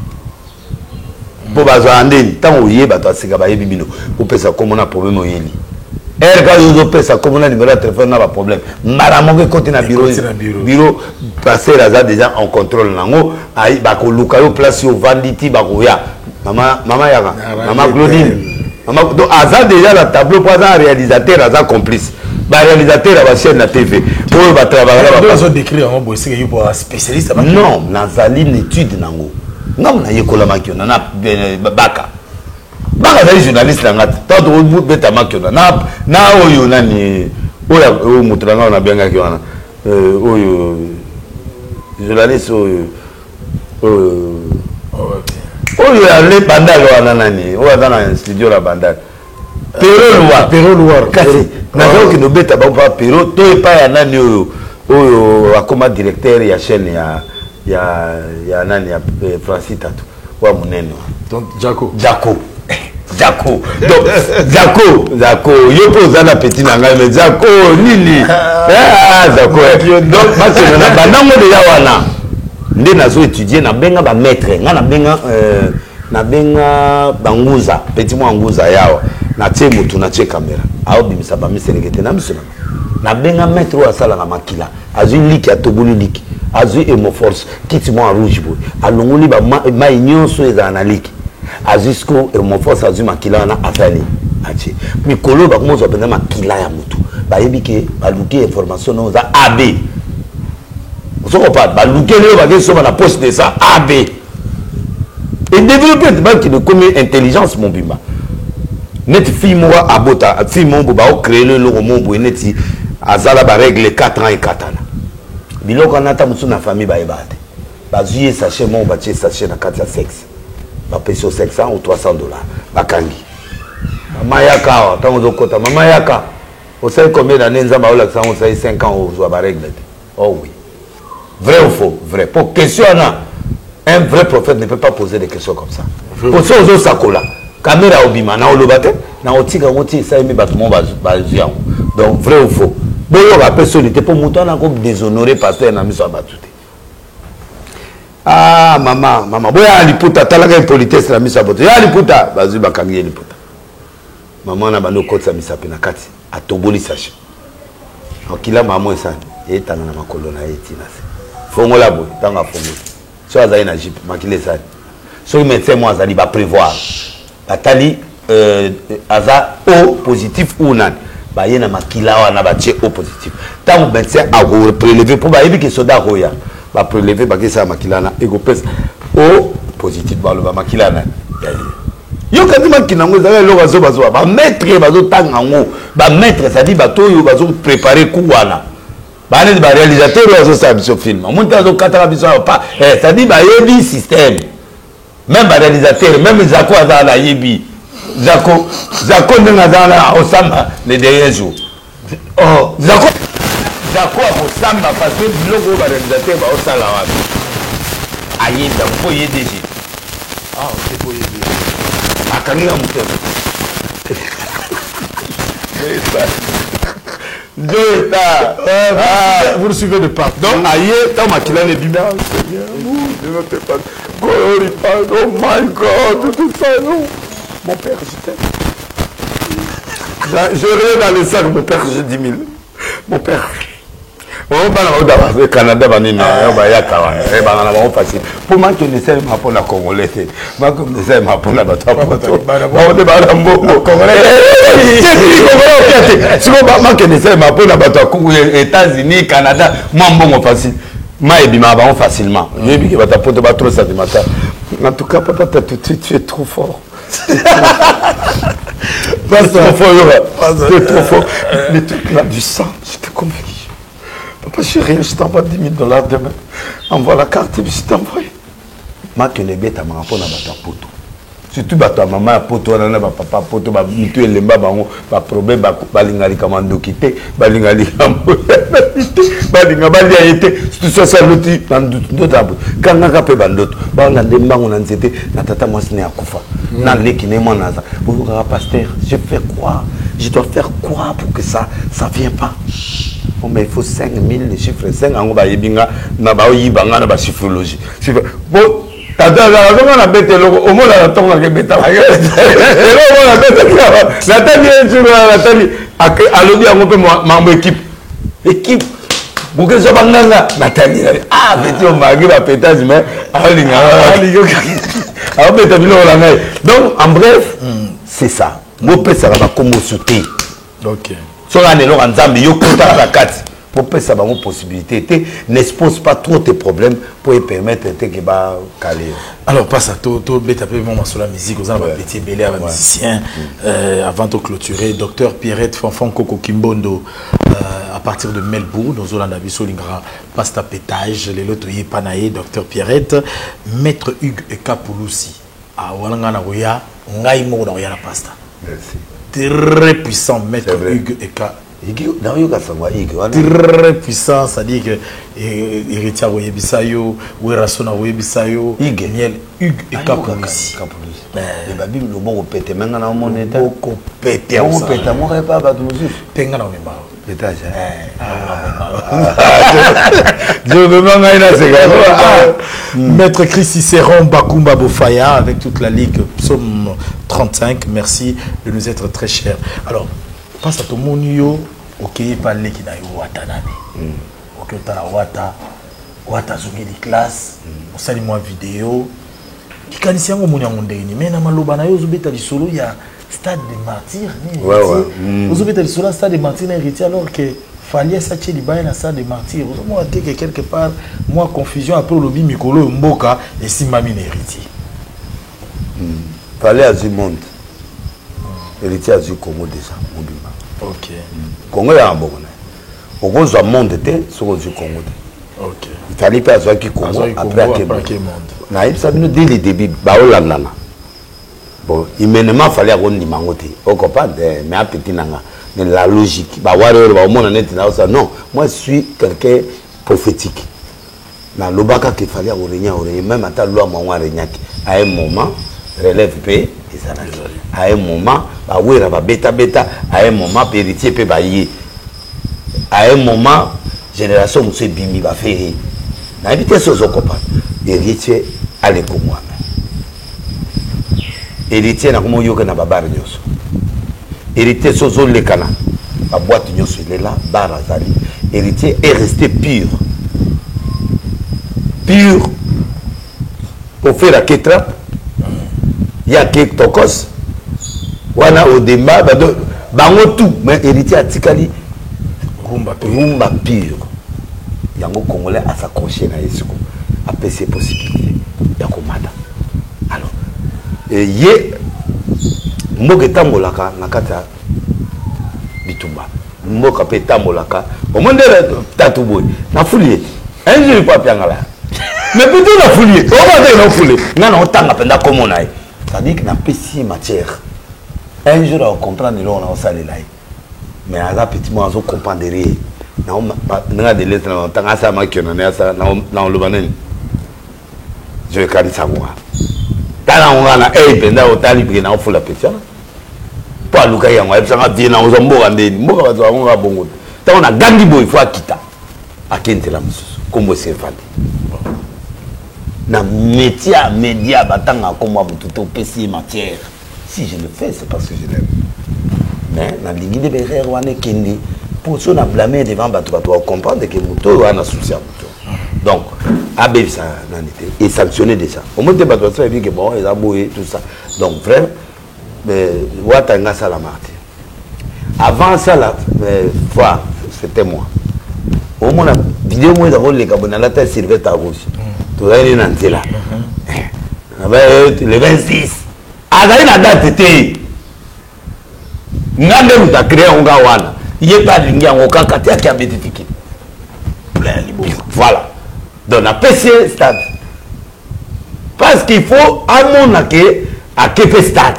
po bazo andeni tango yeba to asika ba yebi bino ko pesa komo na problème oyeli quand vous avez ça comme on a numéro de téléphone, n'a pas de problème. Maramongue côté na bureau passer là déjà en contrôle nango aïe bako lukayo place au vanditi bako ya maman yaka maman Claudine maman donc aza déjà la tableau pour un réalisateur aza complice ba réalisateur à la chaîne la TV pour ba travailler là ba décrire en bossé que pour spécialiste non nazali une étude nango ngam na yekola makio na baka baka za journaliste na ngata tant au beta makio na oyo nani oyo mutranga na benga kiwana oyo journaliste oyo ale bandalo wana nani oyo dans studio la bandalo Pero Loire kasi na zo ki no beta ba pa Pero to e pa ya nani oyo akoma directeur ya chaîne ya nani ya Francis Tatu wa munene donc Jaco donc Jaco yo poza na petit na ngai mais Jaco nini Jaco donc parce que na banango de ya wana nde nazo étudier na benga ba maître nga na benga banguza petit mo nguza yawa na tie mutu na tie caméra awo bimisa ba miselekete na misona na benga maître wa sala na makila azu liki atobulu liki azu emo force kiti mo rouge boy alongoli ba ma nyonso eza na liki azusko emo force azu makila na afali atie mikolo ba komo zo benga makila ya mutu ba yebike baluki information no za AB soko pas baluki le ba ke so na poste de ça AB et développer des banques qui ne commet intelligence mon bimba net fille moi abota fille mon ba créer le logo mon bo neti azala ba règle 4 ans et 4 ans biloko nata musu na famille ba ebate bazui sachet mon batie sachet na kati ya sexe ba peso 700 ou 300 dollars bakangi mama yaka tango zokota mama yaka vous savez combien d'années nzamba olakisa on sait 5 ans au ba règle. Oh oui, vrai ou faux? Vrai. Pour question un vrai prophète ne peut pas poser des questions comme ça. Pour ça aux sakola caméra obima na olobate na otika ngoti ça aimé battement bazian. Donc vrai ou faux? Boyo ba personnalité pour muto na ko déshonorer pasteur na miso abatute. Ah maman boya liputa talaka impolitesse na miso abatute. Ya liputa bazu bakangi liputa. Maman na bando kotsa misapi na kati atoboli sache. Okila maman ça et tanga na makolo na etina se. Fongola boy tanga fongola. So azali na jip makile ça. So médecin moi azali ba prévoir. Batali aza O positif ou non. Ba yena makila wana ba tie O positif. Tant médecin a prélever pour ba yebi que soda roya. Ba prélever ba ke ça makila na ego pes O positif ba lo ba makila na. Yo kadima kinango za lo bazo bazo ba maître bazo tanga ngo ba maître ça dit bato yo bazo préparer kuwana. Ba ne ba réalisateur bazo sa biso film. Monta zo katala biso pas ça dit ba yebi système. Même ba réalisateur même Zako za la yebi. Zako ndengazana osamba les derniers jours. Oh, Zako osamba parce que biloko ba réalisateur ba osala wapi. Ayenda faut yéder. Ah, c'est pour yéder. Akanira mutema. Vous le suivez de part. Donc, aïe, dans ma kila ne bimba. Oh my God, tout ça, non. Mon père, je t'aime. Je reviens dans les sacs, mon père, j'ai 10 000. Mon père. Au Canada, facile. Pour moi, tu ne sais pas pour la Congolais. Moi, comme ne sais pas pour la bataille. Si on ne sait pas pour la bataille, États-Unis, Canada, moi, bon, facile. Moi, et bima, facilement. Je dis que tu vas pas trop ça du matin. En tout cas, papa, tu es trop fort. Tu es trop fort. Les trucs là, du sang, j'étais convaincu. Papa, je rien, je t'envoie 10 000 $ demain. Envoie la carte et puis je t'envoie. Ma que les bêtes à ma rapport à ma poto. Surtout à maman à poto, à papa poto, à mitu et les babans, à problème, à balingali commando quitté, balingali balingali a été, tout ça, ça l'outil, dans d'autres arbres. Quand on a capé bandot, on a des bangs, on a été, na tata moi ce n'est à Koufa. Dans l'équipe, mon naza. Vous pasteur, je fais quoi? Je dois faire quoi pour que ça vienne pas? Bon, mais il faut 5 000, les chiffres 5, on va y bien, on va y banga, on va chiffrologie. Bon, tata, on a bêté le au moins la tombe avec bêta. Nathalie, à l'audio, on peut m'en équipe. Équipe. Pour que ça banga, Nathalie, ah, bêté, on va la pétage, mais, donc, en bref, c'est ça. Mon père, ça va comme sauter. Ok. Sur la nélo en Zambie, yo kota la carte. Pour que ça va une possibilité, n'expose pas trop tes problèmes pour y permettre de te caler. Alors, passe à tout, bête un sur la musique, vous avez un petit belé à musicien. Avant de clôturer, docteur Pierrette Fanfan Koko Kimbondo, à partir de Melbourne, nous allons avoir Solingra, pasta pétage, les lotoyers panaye, docteur Pierrette, maître Hugues Eka Pouloussi, à Walangana Roya, Ngai Mo dans la pasta. Merci. Très puissant, maître Hugues Eka. Très puissant, c'est-à-dire que héritier Webisayo, Werasona Webisayo, Hugues Eka Pouloussi. Et babi le bon pété maintenant dans mon état. Beaucoup pété. On pété moi pas ba douze. Tenga na memba. Pétage. Je veux m'engager là c'est Maître Chris Cicéron Bakumba Bofaya avec toute la ligue Psaume 35. Merci de nous être très chers. Alors, passe à ton monio, ok, parler qui n'a eu Watanabe. Ok, tu as Wata Zungi de classe, on salue moi vidéo. Qui qualifie un monio en déni, mais na malobana yo zubeta di solo ya stade des martyrs. Vous zubeta di solo stade des martyrs héritier alors que fallait s'acheter du bain à stade des martyrs. Vous avez dit que quelque part, moi confusion après le lobby Mikolo Mboka et Simami héritier. Fallait à du monde. Héritier à du Congo déjà. Ok. Congo est un bon. Au Congo, le monde était sur du Congo. Ok. Il fallait pas avoir qui Congo après Monde. Ça nous dès le début, baolandana. Bon, immédiatement fallait avoir une mangoté. Au comprendre, mais un petit nanga. Mais la logique, bah non, moi je suis quelqu'un prophétique. Dans le bac qu'il fallait même à ta loi à un moment relève paix et ça à un moment bah oui va bêta à un moment héritier peut bailler à un moment génération monsieur bimi va faire na éviter ce comprendre héritier aller pour moi héritier na comme yoka na babar nyoso héritier sozo le kana la boîte nyoso il est là barazali héritier est resté pur pour faire la ketrap il y a quelques tokos wana au débat bango tout mais héritier a tikali rumba pur yango congolais à s'accrocher na yesiko a PC possibilité ya komata alors ye mboke tambolaka na kata bitumba mboka pe tambolaka au monde tatu boy na folie un jour pas piangala mais plutôt la folie on va dire la folie non tanga penda comme on a c'est-à-dire que na PC matière un jour on comprend le on a salé là mais à la petit moi on comprendre rien na des lettres na tanga ça ma qui na ça na le banen je kali ça moi tala on na penda au tali bi na fula petit pas luka yango et ça va bien na ozomboka ndeni mboka bato bango ba bongo tant na gandi boy faut akita akentela mususu kombo servante na métier média batanga comme moi tout PC matière si je le fais c'est parce que je l'aime mais na lingi de berrer wana kendi pour ça na blâmer devant bato comprendre que moto wana souci à moto donc abe ça nanité et sanctionner déjà au moins bato ça dit que bon ils a boyé tout ça donc frère watanga ça la martyr avant ça la fois c'était moi au moins la vidéo moi d'abord les cabana la tête Sylvestre à gauche tout est dans là le 26 azali na date te ngande uta créer on gawana yé pas lingi en kaka te a bétifié voilà donc la PC stade parce qu'il faut à mon aké à kefe stade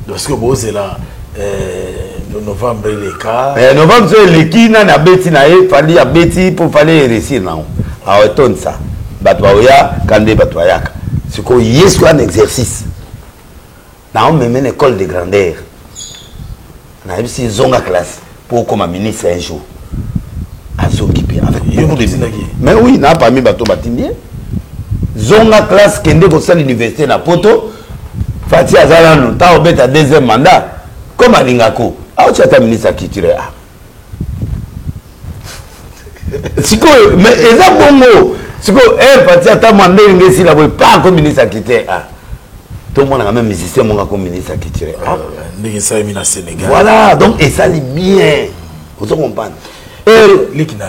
parce que bon c'est là novembre les cas novembre c'est les qui na beti na e fallait ya beti pour fallait réussir non a autonome ça batwa kande batwa yaka c'est quoi yesu un exercice dans même une école de grandeur on a eu si zonga classe pour comme ministre un jour à zongipi avec beaucoup de mais oui n'a pas mis bateau batindi zonga classe kende ko sa l'université na poto Fati azala no ta obeta deuxième mandat comme alingako a tu ministre culturel siko mais eza bongo siko Fati ata mandat ngesi la boy pas comme ministre culturel tout le monde a même musicien mon comme ministre culturel voilà donc et ça est bien vous comprenez l'équina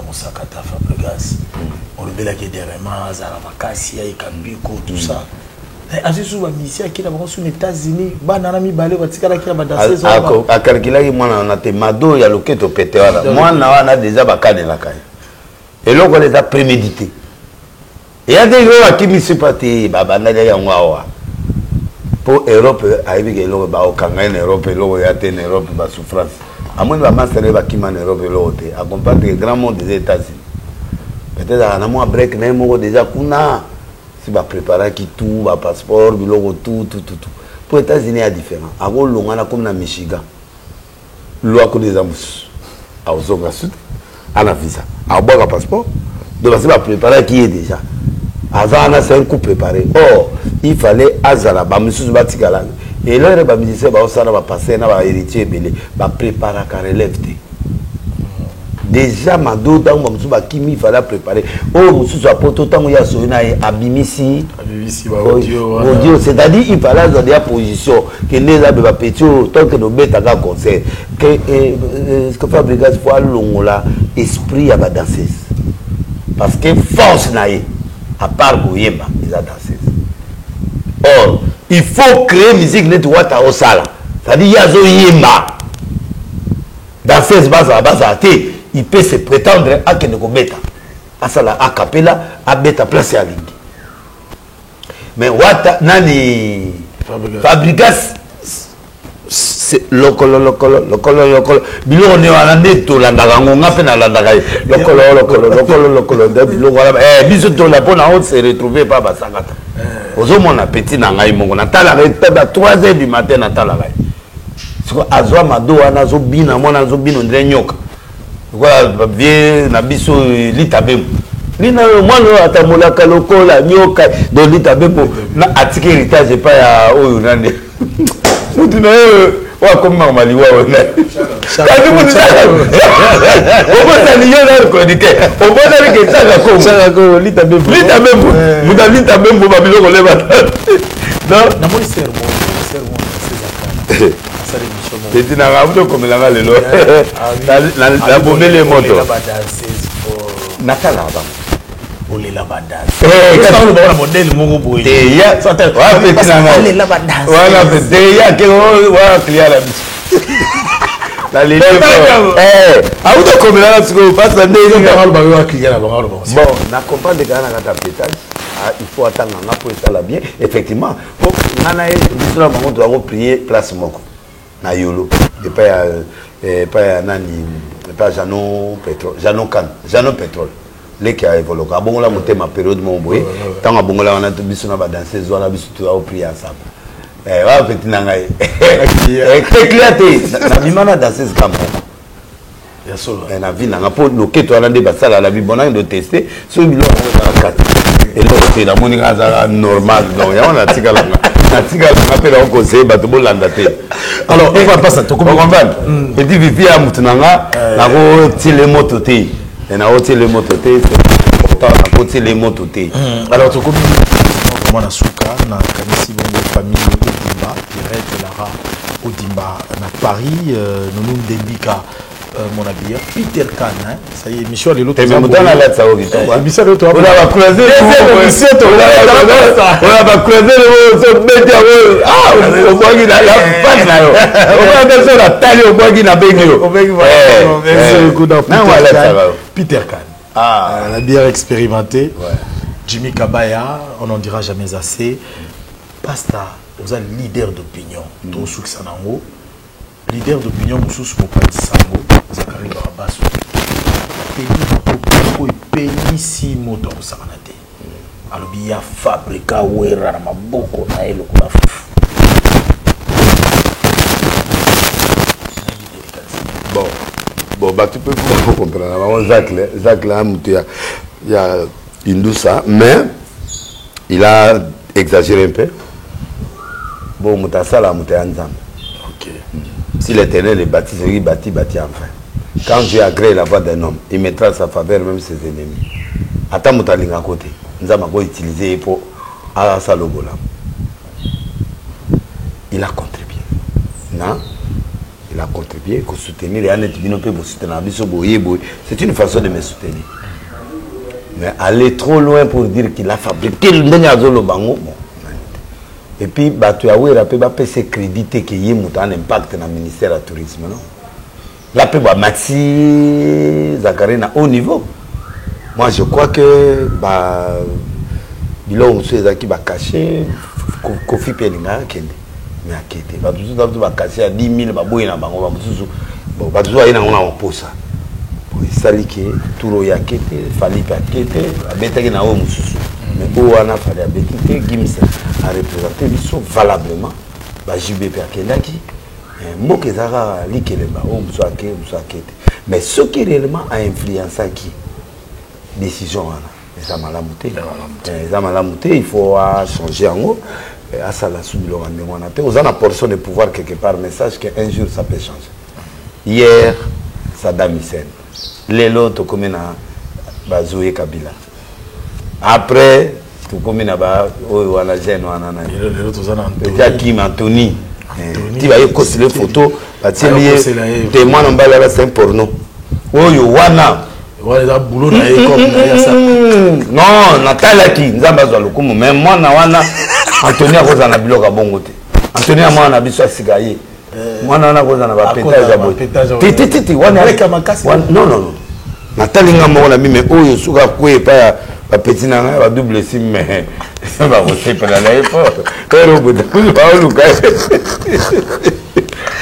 Moussaka ta Fabregas on le bela qui derrière za la vacances ya ikambiko tout ça azisu ba mission qui d'abord sur les États-Unis banana mi balé batikala ki ba danser a calculer moi na te mado ya loketo pétéwala moi na wana déjà bakane la kai et là on les a prémédité et il y a des gens qui ne sont pas pour Europe, il y a des Europe, il Europe, souffrance. À moins de la master qui en Europe, accompagné le grand monde des États-Unis. Peut-être à un break, déjà, si va préparer qui tout, va passeport, tout. Pour les États-Unis, c'est différent. Avant, on a comme dans Michigan. Loi que des amus. À Ozonga Sud, à la visa. À boire un passeport. Donc, c'est va préparer qui est déjà. Avant, on a un coup préparé. Or, il fallait Azala, Bamusus Batikala. Et là, les musiciens va passer, va héritier, va préparer la relève. Déjà, Mado, dans Bamusus Bakimi, il fallait préparer. Oh, Moussus Apoto, tant qu'il y a Souna et Abimisi. Audio, c'est-à-dire, il fallait dans des positions que les abeilles va péter, tant que nos bêtes à concert. Ce que Fabrikas fois l'ongola, esprit à la danseuse. Parce que force naïe. À part Bouyemba, ils ont dansé. Or, il faut créer musique net wata osala. C'est-à-dire, il y a Zoyemba. danseuse baza te, il peut se prétendre à que ne beta. À ça la acapella à beta place à lingi. Mais wata nani Fabregas c'est lokolo bilo on est à neto la ndagango ngape na la ndagai lokolo bilo wala biso to la pona on se retrouver pas basakata ozo mon appétit na ngai mongo na tala à 3h du matin na tala ngai siko azwa mado wana zo bina mona zo bino ndre nyoka voilà bien na biso litabem lina mwana atamolaka lokola nyoka do litabem na atiki héritage pas ya oyo nani mutu na wa koma maliwa wana kadi mutu obota niyo na chronique obota ke saka ko litabem litabem bo babilo ko leba non na moi sermo c'est na rabuto komelanga lelo la bomele moto nakala ba olela badasi on va modèle moko boye ya wa petit na olela badasi wala petit ya ke wa clear la lelo auto komelanga siko pasa ndenge ngalo ba wa clear ba ngalo bon na comprendre que na kata pétage il faut attendre na pour ça la bien effectivement pour nana bisura bango doit prier place moko na yolo et pas nani pas Janon pétrole les qui a évolué à bon la monter ma période mon boy tant à bon là on a tout biso na ba danser zo na biso tu a prier ensemble wa petit na ngai éclaté na bimana danser comme ya solo na vie na po loke to alande ba sala la vie bona de tester so bilo na 4 et là c'est la monique normal donc ya on a tika la on appelle on conseil ba to bolanda te alors on va passer to comprendre petit vivi a mutunanga na ko tile moto te na oti le moto te c'est important na ko tile moto te alors to comme na suka na kanisi bongo famille Odimba direct Lara Odimba na Paris nous Dembika mon avis Peter Khan hein ça y est mission de l'autre mais mutana la ça obi quoi mission de l'autre on va croiser on va croiser le bête ah au bogi na la fan na yo on va faire la taille au bogi na bengio Peter Khan la bière expérimentée Jimmy Kabaya on n'en dira jamais assez Pasta vous êtes leader d'opinion tout succès nango leader d'opinion mususu Mopati Sango Zakari Barabaso penisi moto osakanate alobi ya fabrika wera na maboko na elo kuna bon bah tu peux comprendre Jacques là il y a Indoussa mais il a exagéré un peu bon mutasala mutayanzam. Si l'Éternel est bâti, c'est lui bâti enfin. Quand Dieu a créé la voix d'un homme, il mettra à sa faveur même ses ennemis. Attends, Moutaling à côté. Nous avons utilisé pour Salobola. Il a contribué. Non? Il a contribué pour soutenir les Anetibino pour soutenir. C'est une façon de me soutenir. Mais aller trop loin pour dire qu'il a fabriqué le Néazolo Bango. Et puis, tu as fait créditer qu'il y a un impact dans le ministère du Tourisme. Là, tu as Maxi Zakari à haut niveau. Moi, je crois que Bilon Souezaki va cacher Kofi Peninga Kende. Mais à Kete. Tu vas cacher à 10 000 babouilles dans Bango. Tu vas aller dans un poste. Il s'agit que Touro ya Kete, Falipe à Kete, Abetaki na haut Moussou. Mais Oana fallait Abekite, Gims a représenté l'issue valablement. JBP à Kendaki. Mokezara Likeleba, mais ce qui réellement a influencé qui décision, les Amalamouté, il faut changer en haut. À ça, la sous-bilon, on a une portion de pouvoir quelque part, message qu'un jour ça peut changer. Hier, Saddam Hussein, les autres comme Bazoué Kabila. Après, tout comme il y a un jeune, il y a Kim Anthony. Tu vas y coller les photos, témoin en bas là, c'est un porno. Oh, Yowana. Non, Nathalie qui nous a besoin de l'eau, mais moi, Nawana, Anthony a besoin de l'eau à bon côté. Anthony a besoin de l'eau à Sigaye. Moi, on a un pétage à bout. Titi, on a non. Nathalie Ngamon a mis mes hauts, souga coué, pas petit nana, va double sim, mais ça va voter pour la l'effort. Quand on bout de coup, on nous cache.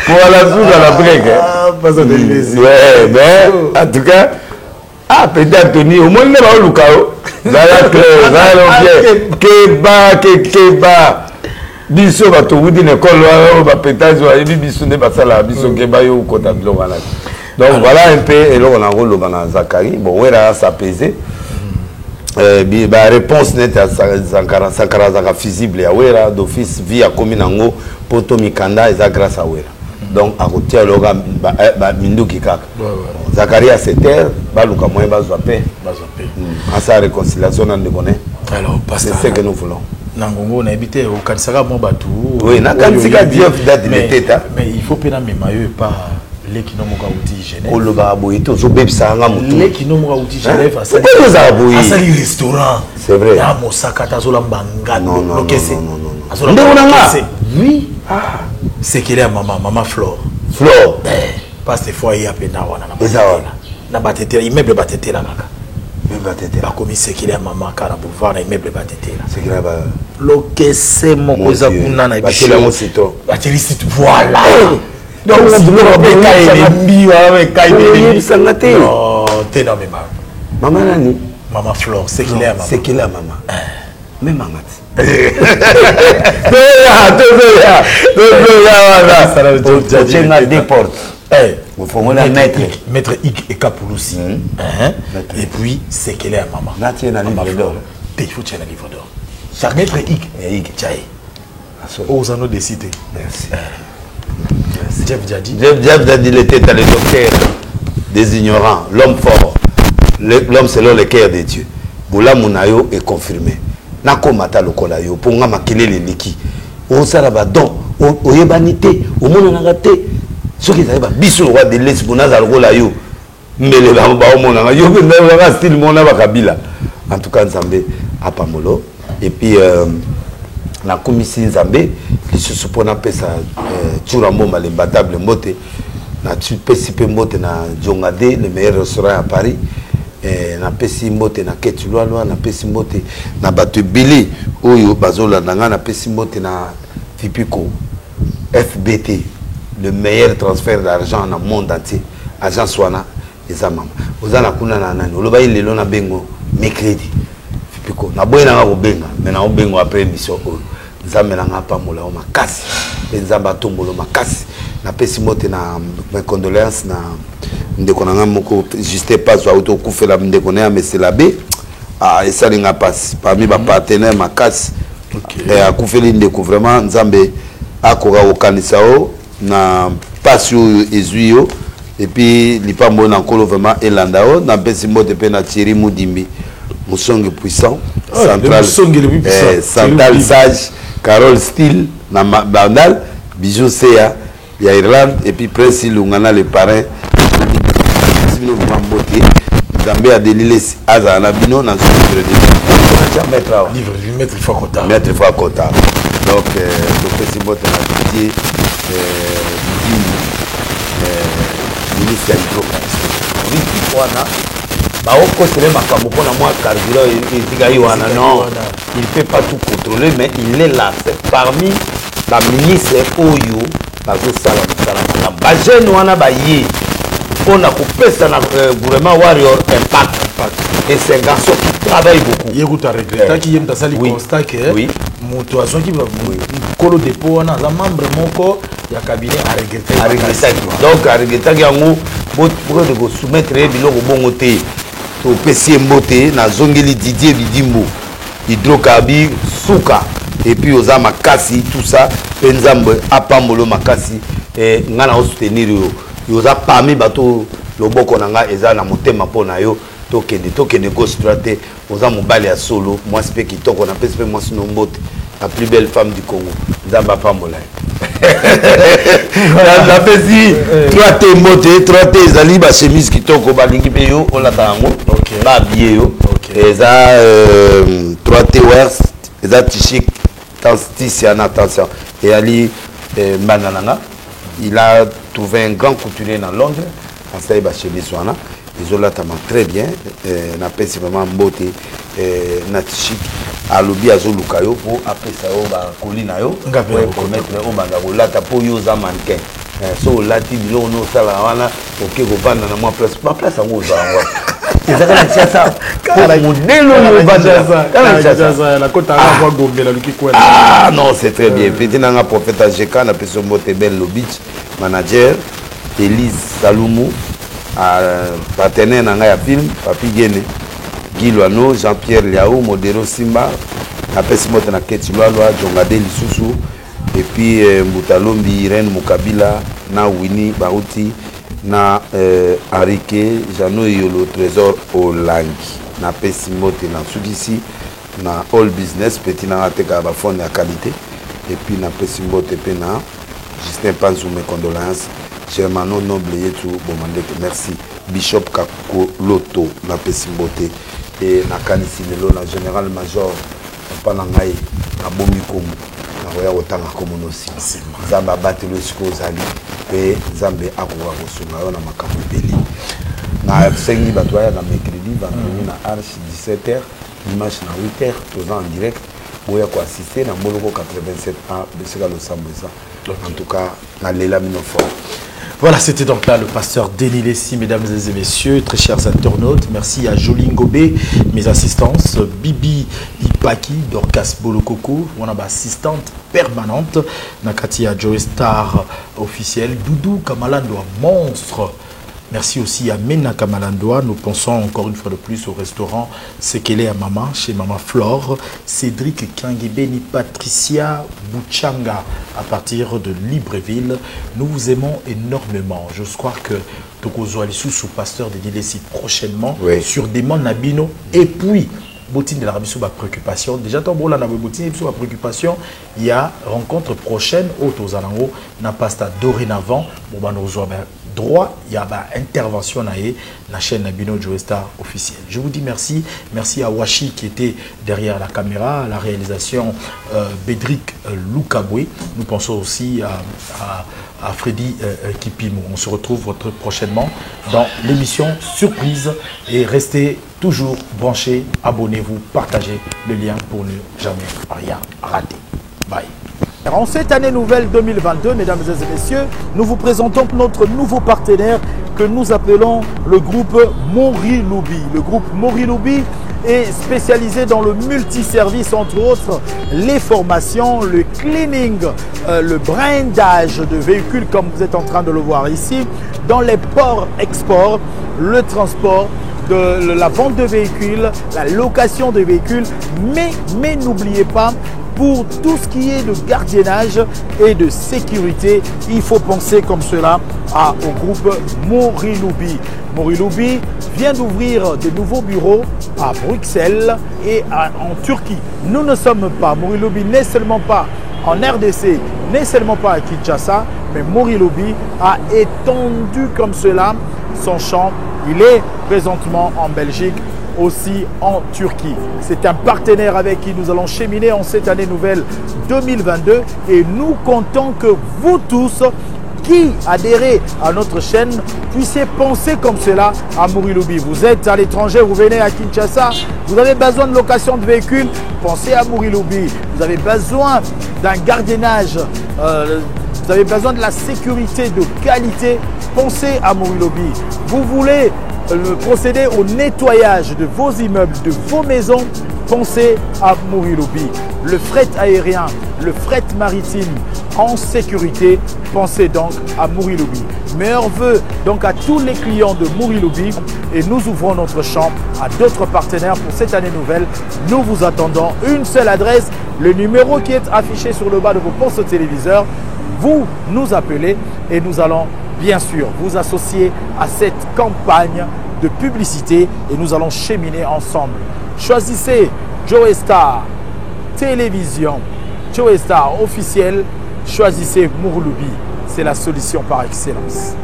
Pour la souga la brique. Pas ça de ouais, mais en tout cas, peut-être Tony, au moins, il va au Lucao. Keba. Biso va tout vous dire l'école, va pétage, va biso ne va ça là, biso keba yo kota bilo voilà. Donc voilà un peu, et là on a un rôle dans Zakari. Bon, ouais, là, ça pesait. La réponse nette à Sankara visible, à d'office, via commune pour Tomi Kanda, et ça grâce à Wera. Donc, à côté, il Mindu Kikak. Zakari a 7 heures, Baluka Moyen Bazapé. À sa réconciliation, on le connaît. Alors, c'est ce que nous voulons. Nangongo, on a habité au Kansara Mobatou. Oui, on a Kansika Diop date de l'été. Mais il faut pénamer mes maillots pas. Les qui n'ont pas outil Genève. Oh le baboui, tout ce bébé ça a moutou. Les qui n'ont pas outil Genève. Pourquoi vous avez à sali restaurant. C'est vrai. Ya Mosaka tazola mbanga. Non. Oui. C'est qu'il est à maman Flore. Flore. Parce que fois il y a peine à wana na batete immeuble batete là kaka. Même batete. Ba commis c'est qu'il est à maman car boulevard na immeuble batete là. C'est qu'il a ba. Lokese moko za kuna na bicho. Batela mo sito. Bateli sito voilà. Donc on doit maman nani maman Flore c'est qu'il est à maman c'est qu'il est à maman même maman maître Ig et Kapouloussi et puis c'est qu'il est à maman il faut tirer la livre d'or chaque maître Ig aux anneaux des cités. Merci. Jeff Djadi, il était le docteur des ignorants, l'homme fort, l'homme selon le cœur de Dieu. Boula Mounayo est confirmé. Nako mata lokolayo, pour nga makele le liki. On s'araba don, on yebanité, au monde on a raté. Ce qui est biso roi de l'Est, Bonaza lokolayo. Mbele ba ba monanga, yo na style mona ba kabila. En tout cas Nzambe a pamolo et puis na komisi Nzambe lisusu pona pesa Turambo malembatable mbote na pesi pe mbote na Jongade le meilleur restaurant à Paris na pesi mbote na Ketulwa na pesi mbote na bato Billy oyo bazola nanga na pesi mbote na Fipiko FBT le meilleur transfert d'argent dans le monde entier agence wana ezama ozana kuna na nani oloba ilelo na bengo mercredi Fipiko na boye na benga mais na bengo après émission Nzambe na ngapa mola o makasi Nzamba tombolo makasi na pesi mote na mes condoléances na ndeko na ngamoko juste pas zo auto kufela ndeko na meselabé et ça linga passe parmi ba partenaires makasi et a kufeli ndeko vraiment Nzambe akoka okanisao na pasio ezuyo et puis lipambo na nkolo vraiment elandao na pesi mote pe na Thierry Moudimbi Moussongue puissant central central sage Carole Steele, Bandal, Bijou Seya, il y a Irlande, et puis Prince Lungana, les parrains. Zambé a délilé Azana Bino dans son livre du maître Fakota. Maître Fakota. Donc, le président de la Didier, ministre non, il ne peut pas tout contrôler, mais il est là. C'est parmi les ministres Oyo, on a coupé ça gouvernement Warrior Impact. Et c'est un garçon qui travaille beaucoup. Il y a un regret qui est dans le constat que motivation qui va colo dépôt on a un membre moko il y a cabinet à regretter. Donc à regretter qu'il y a un pour de soumettre biloko bongo te to pesi mbote na zongeli Didier Bidimbo hydrocarbi suka et puis oza makasi tout ça Nzambe apamolo makasi et ngana o soutenir yo oza parmi bato loboko nanga eza na motema pona yo tokende gauche droite oza mobali ya solo moi c'est qui toko na pesi moi sino mbote la plus belle femme du Congo Nzambe apamola la pesi 3T mbote 3T ezali ba chemise kitoko balingi pe yo on la tango ba habillé yo eza 3T wears eza t-shirt attention et ali manananga il a trouvé un grand couturier dans Londres. Ça y va chez les soins. Ils ont là très bien. On appelle vraiment beauté. Natchik. À l'obi azolukayo pour après ça on va colina yo pour mettre au bangabo là ta pour yoza mannequin so là ti bilo no sala wana OK ko vanda na moi place pas place ngo za ngo ezaka na ça pour modelo no banda ça la kota va gomela luki kwela ah non c'est très bien petit na prophète Ajeka na peso mbote bel lobich manager Elise Salumu partenaire na ya film Papi Gene Guy Loano, Jean-Pierre Liao, Modero Simba, Apesimote na Ketilwalwa, Jongade Lisusu, et puis Moutalombi, Irène Moukabila, na Winnie Baouti, na Arike, Jano Yolo, Trésor Olangi, na Pesimote na Sugisi, na All Business, petit na Ateka Bafon ya qualité, et puis na Pesimote pe na Justin Panzou, mes condoléances, Germano Noble Yetu, Bomandeke, merci, Bishop Kakoloto, na Pesimote. Et na kanisi lelo na général major pala ngai na bomi komu na roya otanga komu nosi zamba batelo siko zali pe zambe akwa kosunga yo na makambo beli na sengi batwaya na mercredi vendredi na arche 17h dimanche na 8h tous en direct boya ko assister na moloko 87A besika lo sambeza en tout cas na lela minofo. Voilà, c'était donc là le pasteur Denis Lessi, mesdames et messieurs, très chers internautes. Merci à Jolie Ngobé, mes assistances, Bibi Ipaki, Dorcas Bolokoko, mon assistante permanente, Nakatia Joe Star officiel, Doudou Kamalandoa, monstre. Merci aussi à Mena Kamalandoa. Nous pensons encore une fois de plus au restaurant Sekele à Maman, chez Maman Flore, Cédric Kangibeni, Patricia Bouchanga, à partir de Libreville. Nous vous aimons énormément. Je crois que Tokozo Alissou, sous pasteur de Nilesi prochainement, oui, sur des mondes Nabino. Et puis, Boutine de l'Arabie sous ma préoccupation. Déjà, tant bon, Boutine sous ma préoccupation, il y a rencontre prochaine au Tozalango, n'a pas dorénavant, bon, droit, il y a intervention dans la chaîne Nabino Joe Star officielle. Je vous dis merci. Merci à Washi qui était derrière la caméra, à la réalisation Bédric Loukaboué. Nous pensons aussi à Freddy Kipimou. On se retrouve prochainement dans l'émission Surprise et restez toujours branchés, abonnez-vous, partagez le lien pour ne jamais rien rater. Bye. En cette année nouvelle 2022, mesdames et messieurs, nous vous présentons notre nouveau partenaire que nous appelons le groupe Moriloubi. Le groupe Moriloubi est spécialisé dans le multiservice, entre autres les formations, le cleaning, le brandage de véhicules comme vous êtes en train de le voir ici, dans les ports-exports, le transport, de la vente de véhicules, la location de véhicules, mais n'oubliez pas, pour tout ce qui est de gardiennage et de sécurité, il faut penser comme cela au groupe Moriloubi. Moriloubi vient d'ouvrir de nouveaux bureaux à Bruxelles et en Turquie. Nous ne sommes pas, Moriloubi n'est seulement pas en RDC, n'est seulement pas à Kinshasa, mais Moriloubi a étendu comme cela son champ. Il est présentement en Belgique, aussi en Turquie. C'est un partenaire avec qui nous allons cheminer en cette année nouvelle 2022 et nous comptons que vous tous qui adhérez à notre chaîne puissiez penser comme cela à Moriloubi. Vous êtes à l'étranger, vous venez à Kinshasa, vous avez besoin de location de véhicules, pensez à Moriloubi. Vous avez besoin d'un gardiennage, vous avez besoin de la sécurité de qualité, pensez à Moriloubi. Vous voulez procéder au nettoyage de vos immeubles, de vos maisons, pensez à Moriloubi. Le fret aérien, le fret maritime en sécurité, pensez donc à Moriloubi. Meilleurs vœux donc à tous les clients de Moriloubi et nous ouvrons notre champ à d'autres partenaires pour cette année nouvelle. Nous vous attendons. Une seule adresse, le numéro qui est affiché sur le bas de vos postes téléviseurs. Vous nous appelez et nous allons bien sûr vous associer à cette campagne de publicité et nous allons cheminer ensemble. Choisissez Joe Star Télévision, Joe Star officiel, choisissez Moriloubi, c'est la solution par excellence.